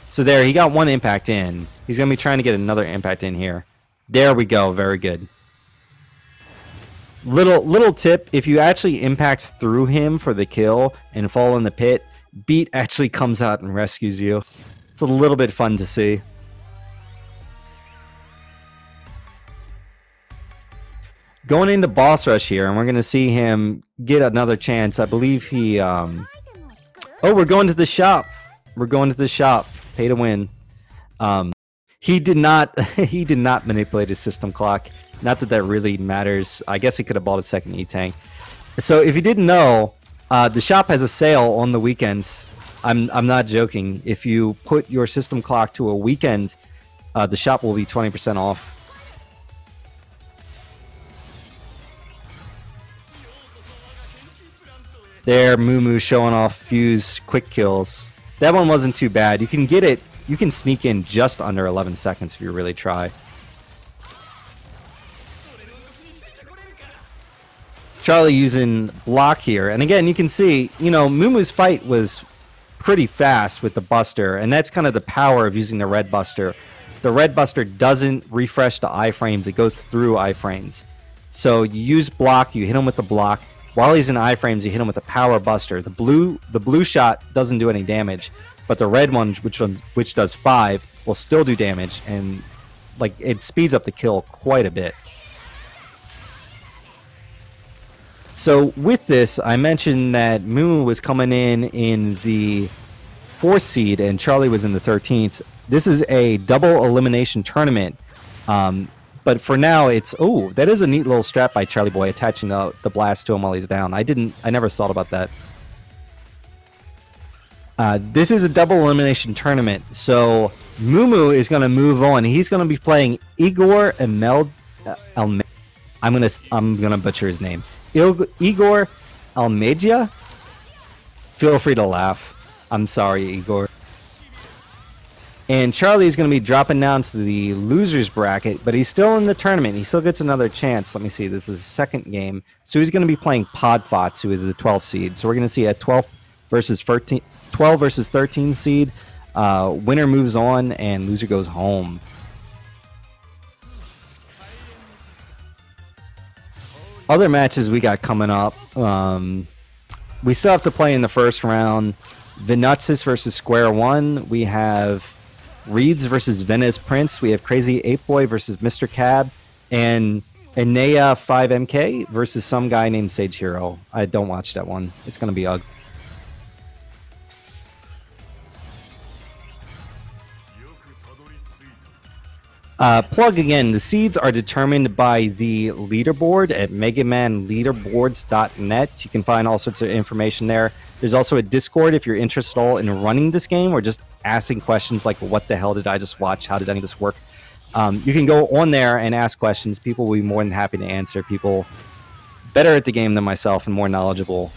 So there, he got 1 impact in. He's going to be trying to get another impact in here. There we go. Very good. Little tip, if you actually impact through him for the kill and fall in the pit, Beat actually comes out and rescues you. It's a little bit fun to see. Going into boss rush here, and we're going to see him get another chance. I believe he... Oh, we're going to the shop. We're going to the shop. Pay to win. He did not manipulate his system clock. Not that really matters. I guess he could have bought a second E-Tank. So if you didn't know, the shop has a sale on the weekends. I'm not joking. If you put your system clock to a weekend, the shop will be 20% off. There, Moo showing off Fuse quick kills. That one wasn't too bad. You can get it. You can sneak in just under 11 seconds if you really try. Charlie using block here. And again, you can see, you know, Moomoo's fight was pretty fast with the Buster. And that's kind of the power of using the Red Buster. The Red Buster doesn't refresh the iframes. It goes through iframes. So you use block. You hit him with the block. While he's in iframes, you hit him with the power Buster. The blue shot doesn't do any damage, but the red one, which does 5, will still do damage, and like it speeds up the kill quite a bit. So with this, I mentioned that Moo was coming in the 4th seed, and Charlie was in the 13th. This is a double elimination tournament. But for now, it's... Oh, that is a neat little strap by Charlieboy, attaching the blast to him while he's down. I never thought about that. This is a double elimination tournament, so Moo is going to move on. He's going to be playing Igor I'm gonna butcher his name. Igor Almeida? Feel free to laugh. I'm sorry, Igor. And Charlie is going to be dropping down to the loser's bracket, but he's still in the tournament. He still gets another chance. Let me see. This is his 2nd game. So he's going to be playing Podfots, who is the 12th seed. So we're going to see a 12 versus 13 seed. Winner moves on, and loser goes home. Other matches we got coming up. We still have to play in the first round. Venutsis versus Square One. We have Reeds versus Venice Prince. We have Crazy Ape Boy versus Mr. Cab, and Enea 5MK versus some guy named Sage Hero. I don't watch that one. It's gonna be ugly. Plug again, the seeds are determined by the leaderboard at megamanleaderboards.net. You can find all sorts of information there. There's also a Discord if you're interested at all in running this game or just asking questions like, what the hell did I just watch? How did any of this work? You can go on there and ask questions. People will be more than happy to answer. People better at the game than myself and more knowledgeable.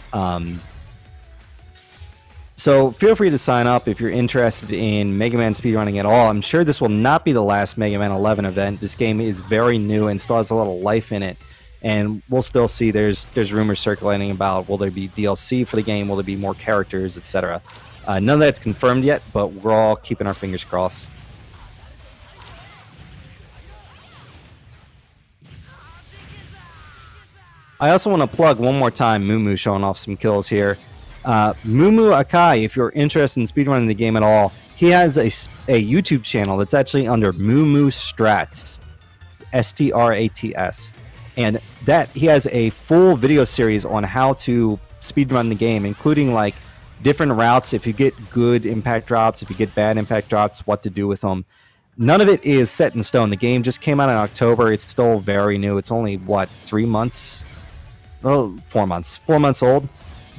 So feel free to sign up if you're interested in Mega Man speedrunning at all. I'm sure this will not be the last Mega Man 11 event. This game is very new and still has a lot of life in it. And we'll still see there's rumors circulating about will there be DLC for the game, will there be more characters, etc. None of that's confirmed yet, but we're all keeping our fingers crossed. I also want to plug one more time Moo showing off some kills here. MooMooAkai, if you're interested in speedrunning the game at all, he has a YouTube channel that's actually under MooMooStrats, S-T-R-A-T-S, and that he has a full video series on how to speedrun the game, including like different routes, if you get good impact drops, if you get bad impact drops, what to do with them. None of it is set in stone. The game just came out in October. It's still very new. It's only, what, 3 months? Well, 4 months. 4 months old,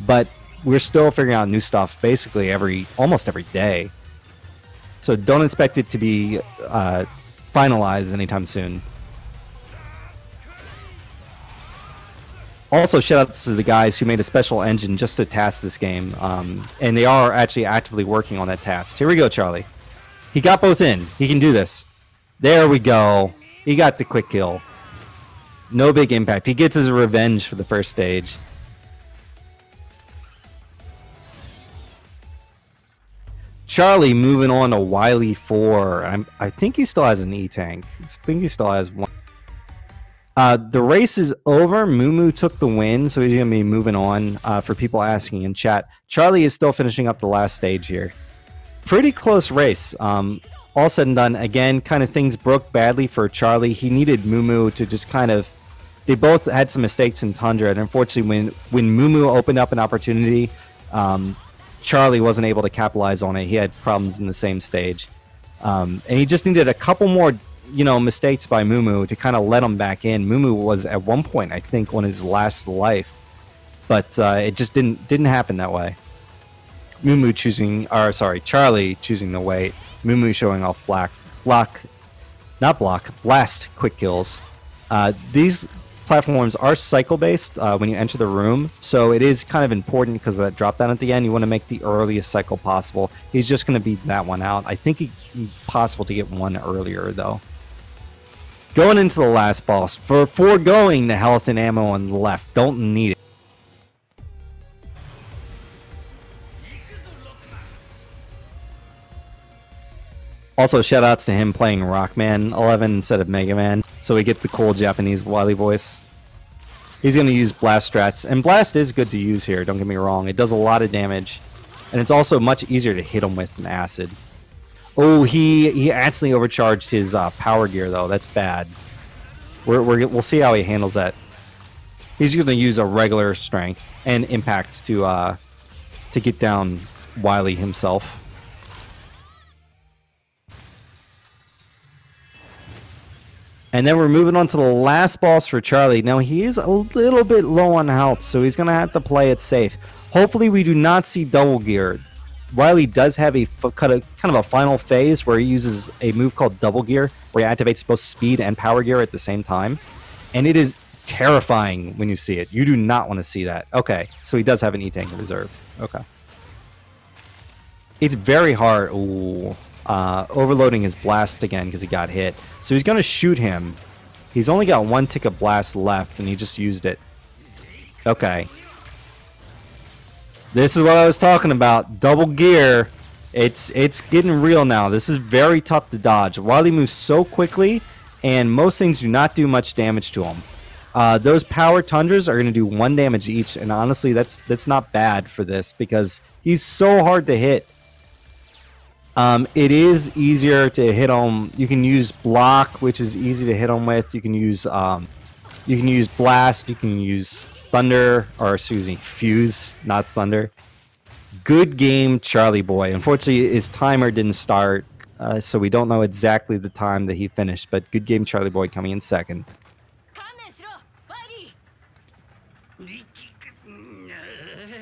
but we're still figuring out new stuff basically almost every day. So don't expect it to be finalized anytime soon. Also, shout out to the guys who made a special engine just to task this game. And they are actually actively working on that task. Here we go, Charlie. He got both in. He can do this. There we go. He got the quick kill. No big impact. He gets his revenge for the first stage. Charlie moving on to Wily 4. I think he still has an E-Tank. I think he still has one. The race is over. Moo took the win, so he's going to be moving on for people asking in chat. Charlie is still finishing up the last stage here. Pretty close race. All said and done, again, kind of things broke badly for Charlie. He needed Moo to just kind of... They both had some mistakes in Tundra, and unfortunately, when Moo opened up an opportunity... Charlie wasn't able to capitalize on it. He had problems in the same stage. And he just needed a couple more, mistakes by Moo to kind of let him back in. Moo was at one point, I think, on his last life. But it just didn't happen that way. Charlie choosing the wait. Moo showing off blast quick kills. These platforms are cycle based when you enter the room, so it is kind of important because of that drop down at the end. You want to make the earliest cycle possible. He's just going to beat that one out. I think it's possible to get one earlier though. Going into the last boss, for foregoing the health and ammo on the left, don't need it. Also, shoutouts to him playing Rockman 11 instead of Mega Man, so we get the cool Japanese Wily voice. He's going to use Blast strats, and Blast is good to use here, don't get me wrong. It does a lot of damage, and it's also much easier to hit him with than Acid. Oh, he accidentally overcharged his power gear, though. That's bad. We'll see how he handles that. He's going to use a regular strength and impact to get down Wily himself. And then we're moving on to the last boss for Charlie. Now, he is a little bit low on health, so he's going to have to play it safe. Hopefully, we do not see double gear. Wily does have a kind of a final phase where he uses a move called double gear, where he activates both speed and power gear at the same time. And it is terrifying when you see it. You do not want to see that. Okay, so he does have an E-Tank in reserve. Okay. It's very hard. Ooh. Overloading his blast again because he got hit. So he's going to shoot him. He's only got one tick of blast left, and he just used it. Okay. This is what I was talking about. Double gear. It's getting real now. This is very tough to dodge. Wily moves so quickly, and most things do not do much damage to him. Those power tundras are going to do 1 damage each, and honestly, that's not bad for this because he's so hard to hit. It is easier to hit him. You can use block, which is easy to hit him with. You can use blast. You can use thunder, or excuse me, fuse, not thunder. Good game, Charlieboy. Unfortunately, his timer didn't start so we don't know exactly the time that he finished. But good game, Charlieboy coming in second.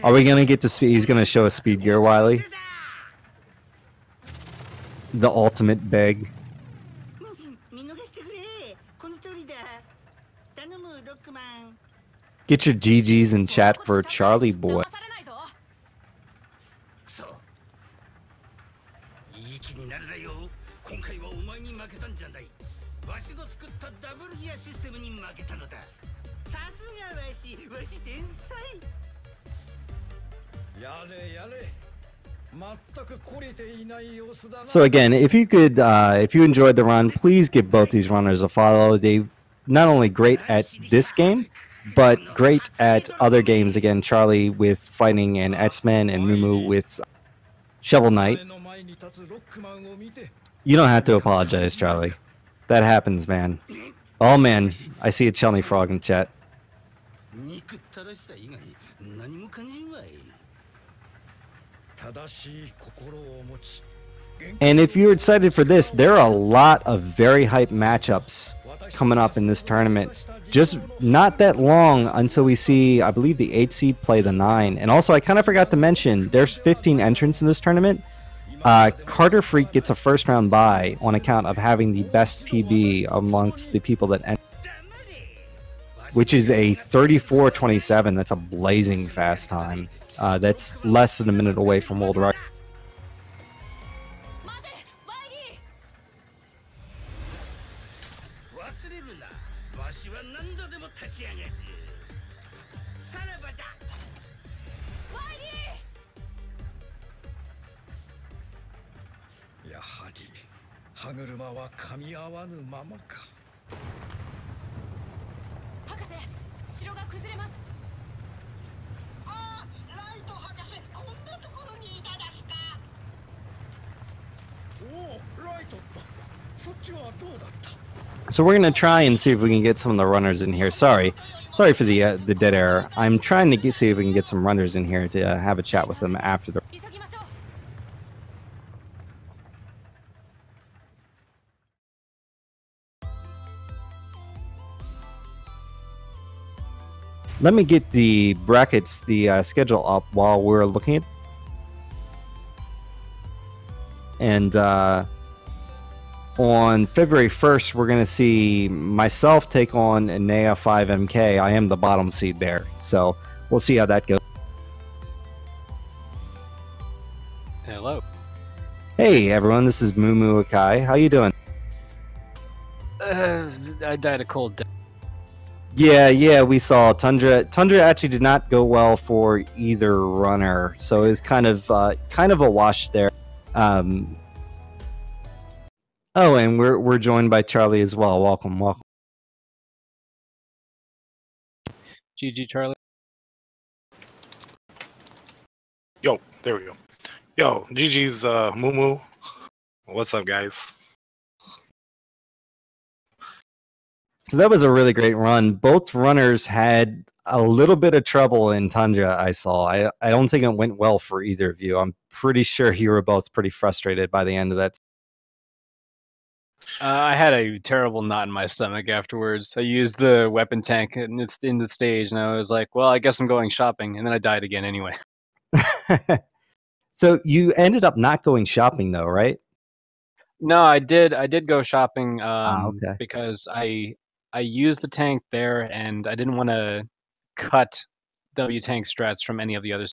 Are we gonna get to speed? He's gonna show us speed gear, Wiley. The ultimate beg. Get your GGs in chat for Charlieboy. So again, if you could, if you enjoyed the run, please give both these runners a follow. They not only great at this game, but great at other games. Again, Charlie with Fighting and X-Men, and Moo with Shovel Knight. You don't have to apologize, Charlie. That happens, man. Oh man, I see a Chelny frog in chat. And if you're excited for this, there are a lot of very hype matchups coming up in this tournament. Just not that long until we see, I believe, the 8 seed play the 9. And also, I kind of forgot to mention, there's 15 entrants in this tournament. Carter Freak gets a first round bye on account of having the best PB amongst the people that enter, which is a 34:27. That's a blazing fast time. That's less than a minute away from world record. So we're gonna try and see if we can get some of the runners in here. Sorry for the dead air. I'm trying to see if we can get some runners in here to have a chat with them after the. Let me get the brackets, the schedule up while we're looking at. And on February 1st, we're going to see myself take on Enea 5MK. I am the bottom seed there, so we'll see how that goes.
Hello.
Hey everyone, this is MooMooAkai. How you doing?
I died a cold death.
Yeah, we saw Tundra. Tundra actually did not go well for either runner, so it's kind of a wash there. Oh, and we're joined by Charlie as well. Welcome.
GG, Charlie.
Yo, there we go. Yo, GG's Moo. What's up, guys?
So that was a really great run. Both runners had a little bit of trouble in Tundra, I saw. I don't think it went well for either of you. I'm pretty sure you were both pretty frustrated by the end of that.
I had a terrible knot in my stomach afterwards. I used the weapon tank and it's in the stage, and I was like, well, I guess I'm going shopping, and then I died again anyway.
So you ended up not going shopping though, right?
No, I did go shopping
okay.
because I used the tank there, and I didn't want to cut W tank strats from any of the others.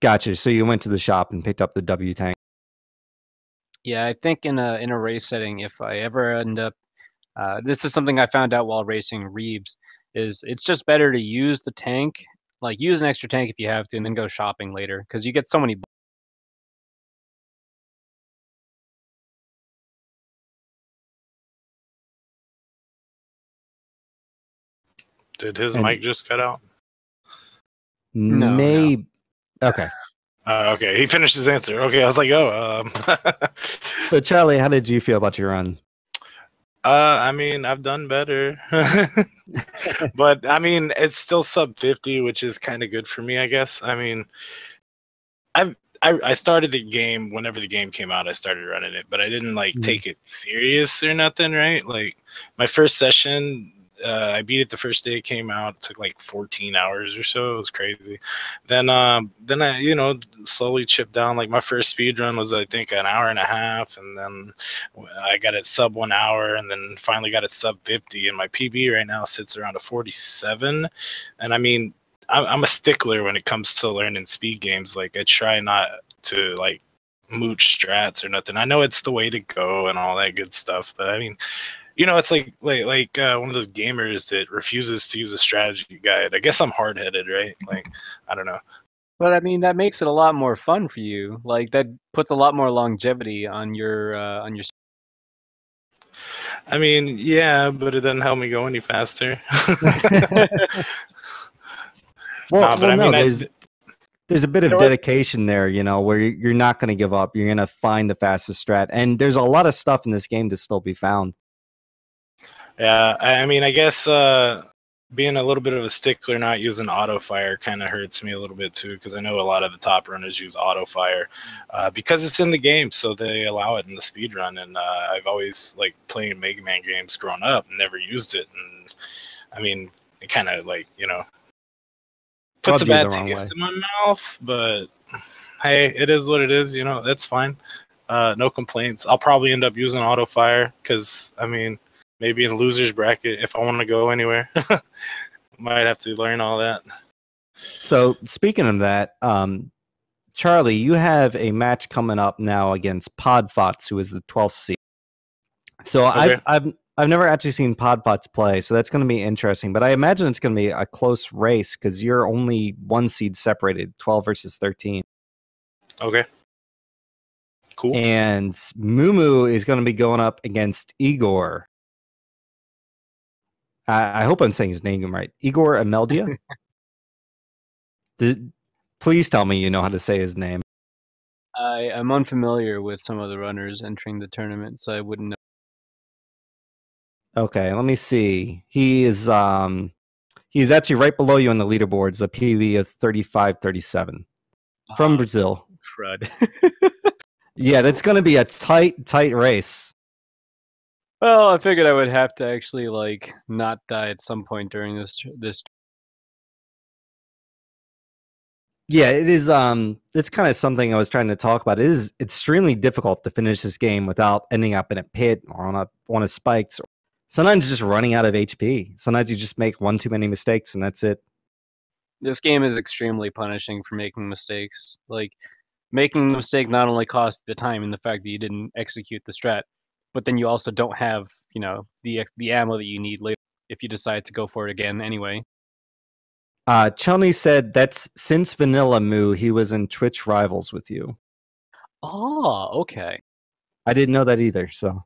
Gotcha. So you went to the shop and picked up the W tank.
Yeah, I think in a race setting, if I ever end up, this is something I found out while racing Reeves, is it's just better to use the tank, like use an extra tank if you have to, and then go shopping later, because you get so many.
Did his mic just cut out?
No.
Maybe. No. Okay.
Okay, he finished his answer. Okay, I was like, oh.
So, Charlie, how did you feel about your run?
I mean, I've done better. But, I mean, it's still sub 50, which is kind of good for me, I guess. I mean, I started the game whenever the game came out. I started running it, but I didn't like take it serious or nothing, right? Like my first session, I beat it the first day it came out. It took like 14 hours or so. It was crazy. Then I, slowly chipped down. Like my first speed run was, I think, an hour and a half, and then I got it sub 1 hour, and then finally got it sub 50. And my PB right now sits around a 47. And I mean, I'm a stickler when it comes to learning speed games. Like I try not to like mooch strats or nothing. I know it's the way to go and all that good stuff, but I mean, it's like one of those gamers that refuses to use a strategy guide. I guess I'm hard headed, right? Like I don't know.
But I mean, that makes it a lot more fun for you. Like that puts a lot more longevity on your
I mean, yeah, but it doesn't help me go any faster.
There's a bit of dedication there, where you're not going to give up. You're going to find the fastest strat. And there's a lot of stuff in this game to still be found.
Yeah, I mean, I guess being a little bit of a stickler, not using auto fire kind of hurts me a little bit too, because I know a lot of the top runners use auto fire because it's in the game, so they allow it in the speed run. And I've always like playing Mega Man games growing up, and never used it. And I mean, it kind of like puts a bad taste in my mouth, but hey, it is what it is. That's fine. No complaints. I'll probably end up using auto fire because I mean, maybe in a loser's bracket if I want to go anywhere. Might have to learn all that. So
speaking of that, Charlie, you have a match coming up now against Podfots, who is the 12th seed. So okay. I've never actually seen Podfots play, so that's going to be interesting. But I imagine it's going to be a close race because you're only 1 seed separated, 12 versus 13.
Okay. Cool.
And Moo is going to be going up against Igor. I hope I'm saying his name right. Igor Ameldia? Please tell me you know how to say his name.
I'm unfamiliar with some of the runners entering the tournament, so I wouldn't know.
Okay, let me see. He's actually right below you on the leaderboards. The PB is 35-37 from Brazil.
Crud.
Yeah, that's going to be a tight race.
Well, I figured I would have to actually like not die at some point during this.
Yeah, it is. It's kind of something I was trying to talk about. It is extremely difficult to finish this game without ending up in a pit or on one of spikes. Sometimes just running out of HP. Sometimes you just make one too many mistakes and that's it.
This game is extremely punishing for making mistakes. Like making a mistake not only costs the time and the fact that you didn't execute the strat, but then you also don't have, the ammo that you need later if you decide to go for it again anyway.
Chelney said that's since Vanilla Moo, he was in Twitch Rivals with you.
Oh, okay.
I didn't know that either, so.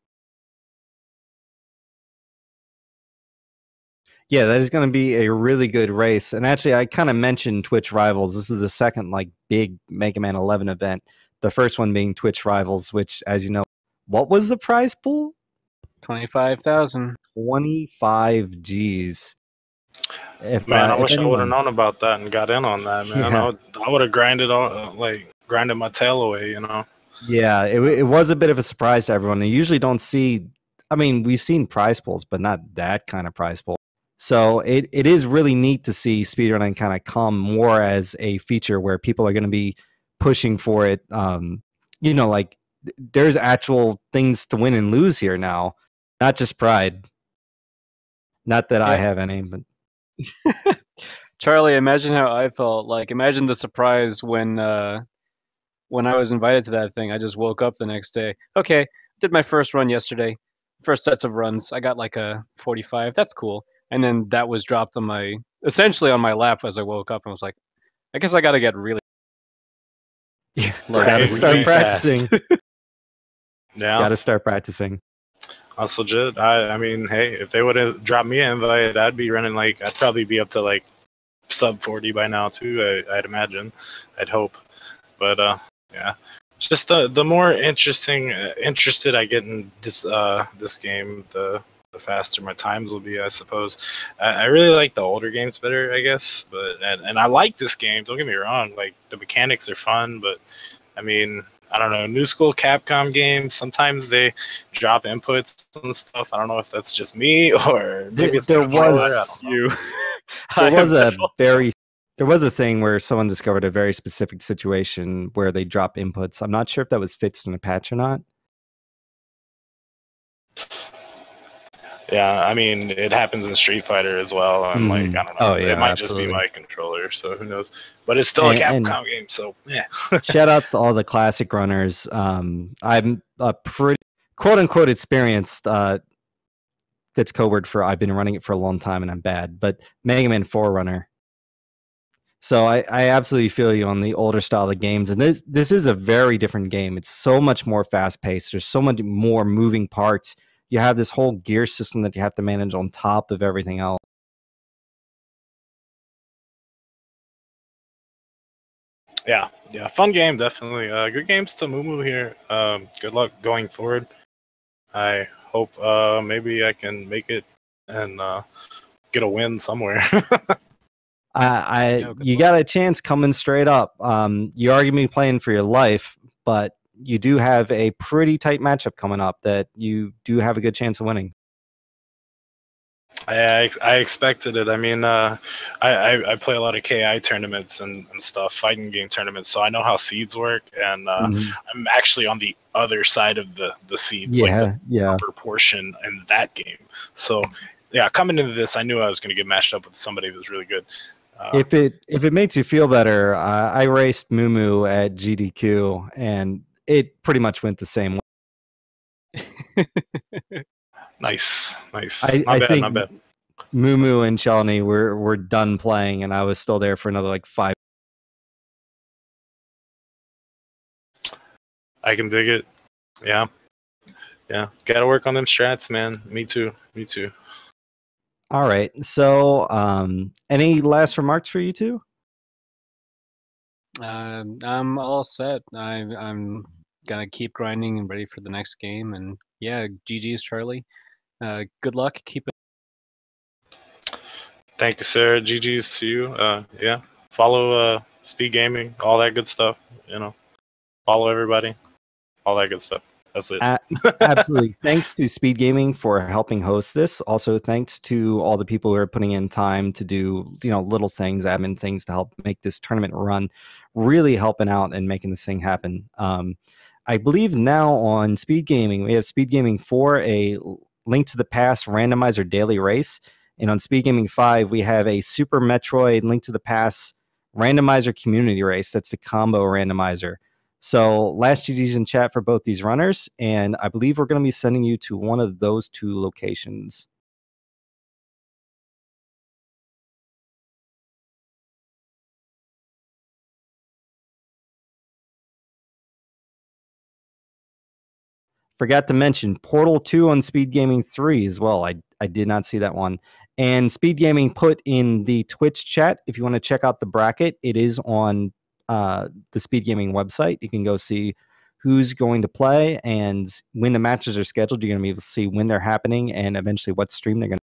Yeah, that is going to be a really good race. And actually, I kind of mentioned Twitch Rivals. This is the second big Mega Man 11 event. The first one being Twitch Rivals, which, as you know, what was the prize pool?
25,000.
25 Gs.
Man, I wish I would have known about that and got in on that, man. Yeah. I would have grinded my tail away,
Yeah, it was a bit of a surprise to everyone. You usually don't see. I mean, we've seen prize pools, but not that kind of prize pool. So it is really neat to see speedrunning kind of come more as a feature where people are going to be pushing for it. There's actual things to win and lose here now, not just pride. Not that I have any, but
Charlie, imagine how I felt. Like, imagine the surprise when I was invited to that thing. I just woke up the next day. Okay, did my first run yesterday. First sets of runs. I got like a 45. That's cool. And then that was dropped essentially on my lap as I woke up and was like, I guess I got to get really.
Yeah, gotta start practicing.
Yeah,
gotta start practicing.
That's legit. I mean, hey, if they would have dropped me an invite, I'd be running I'd probably be up to sub 40 by now too. I'd imagine. I'd hope. But yeah, just the more interested I get in this game, the faster my times will be, I suppose. I really like the older games better, I guess. But and I like this game. Don't get me wrong. The mechanics are fun, but I mean, I don't know, new school Capcom games, sometimes they drop inputs and stuff. I don't know if that's just me or maybe it's my controller. I don't know.
You.
There was there was a thing where someone discovered a very specific situation where they drop inputs. I'm not sure if that was fixed in a patch or not.
Yeah, I mean, it happens in Street Fighter as well. I'm like, I don't know.
Oh, yeah,
it might
absolutely.
just be my controller, so who knows? But it's still a Capcom game, so yeah.
Shout outs to all the classic runners. I'm a pretty quote unquote experienced. That's code word for I've been running it for a long time and I'm bad. But Mega Man 4 runner. So I absolutely feel you on the older style of games, and this is a very different game. It's so much more fast paced. There's so much more moving parts. You have this whole gear system that you have to manage on top of everything else.
Yeah, fun game, definitely. Good games to Moo here. Good luck going forward. I hope maybe I can make it and get a win somewhere.
You got a chance coming straight up. You are going to be playing for your life, but you do have a pretty tight matchup coming up that you do have a good chance of winning.
I expected it. I mean, I play a lot of KI tournaments and stuff, fighting game tournaments, so I know how seeds work, and I'm actually on the other side of the seeds, like the upper portion in that game. So, yeah, coming into this, I knew I was going to get matched up with somebody that was really good.
If it makes you feel better, I raced Moo at GDQ, and it pretty much went the same way.
Nice.
I think not bad. Moo and Shalini were done playing, and I was still there for another like 5.
I can dig it. Yeah. Gotta work on them strats, man. Me too.
All right. So, any last remarks for you two?
I'm all set. I'm gonna keep grinding and ready for the next game. And yeah, GG's Charlie. Good luck. Keep it.
Thank you, sir. GG's to you. Yeah. Follow Speed Gaming, all that good stuff. You know, follow everybody, all that good stuff. That's it.
Absolutely. Thanks to Speed Gaming for helping host this. Also, thanks to all the people who are putting in time to do, little things, admin things to help make this tournament run, really helping out and making this thing happen. I believe now on Speed Gaming, we have Speed Gaming 4, a Link to the Past randomizer daily race. And on Speed Gaming 5, we have a Super Metroid Link to the Past randomizer community race. That's the combo randomizer. So last GG's in chat for both these runners, and I believe we're going to be sending you to one of those 2 locations. Forgot to mention Portal 2 on Speed Gaming 3 as well. I did not see that one. And Speed Gaming put in the Twitch chat, if you want to check out the bracket, it is on the Speed Gaming website. You can go see who's going to play, and when the matches are scheduled, you're going to be able to see when they're happening and eventually what stream they're going to.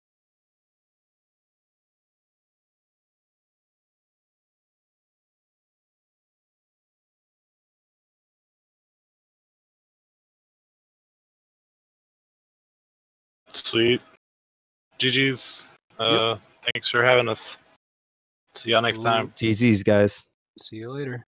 Sweet. GG's. Thanks for having us. See y'all next time.
GG's, guys.
See you later.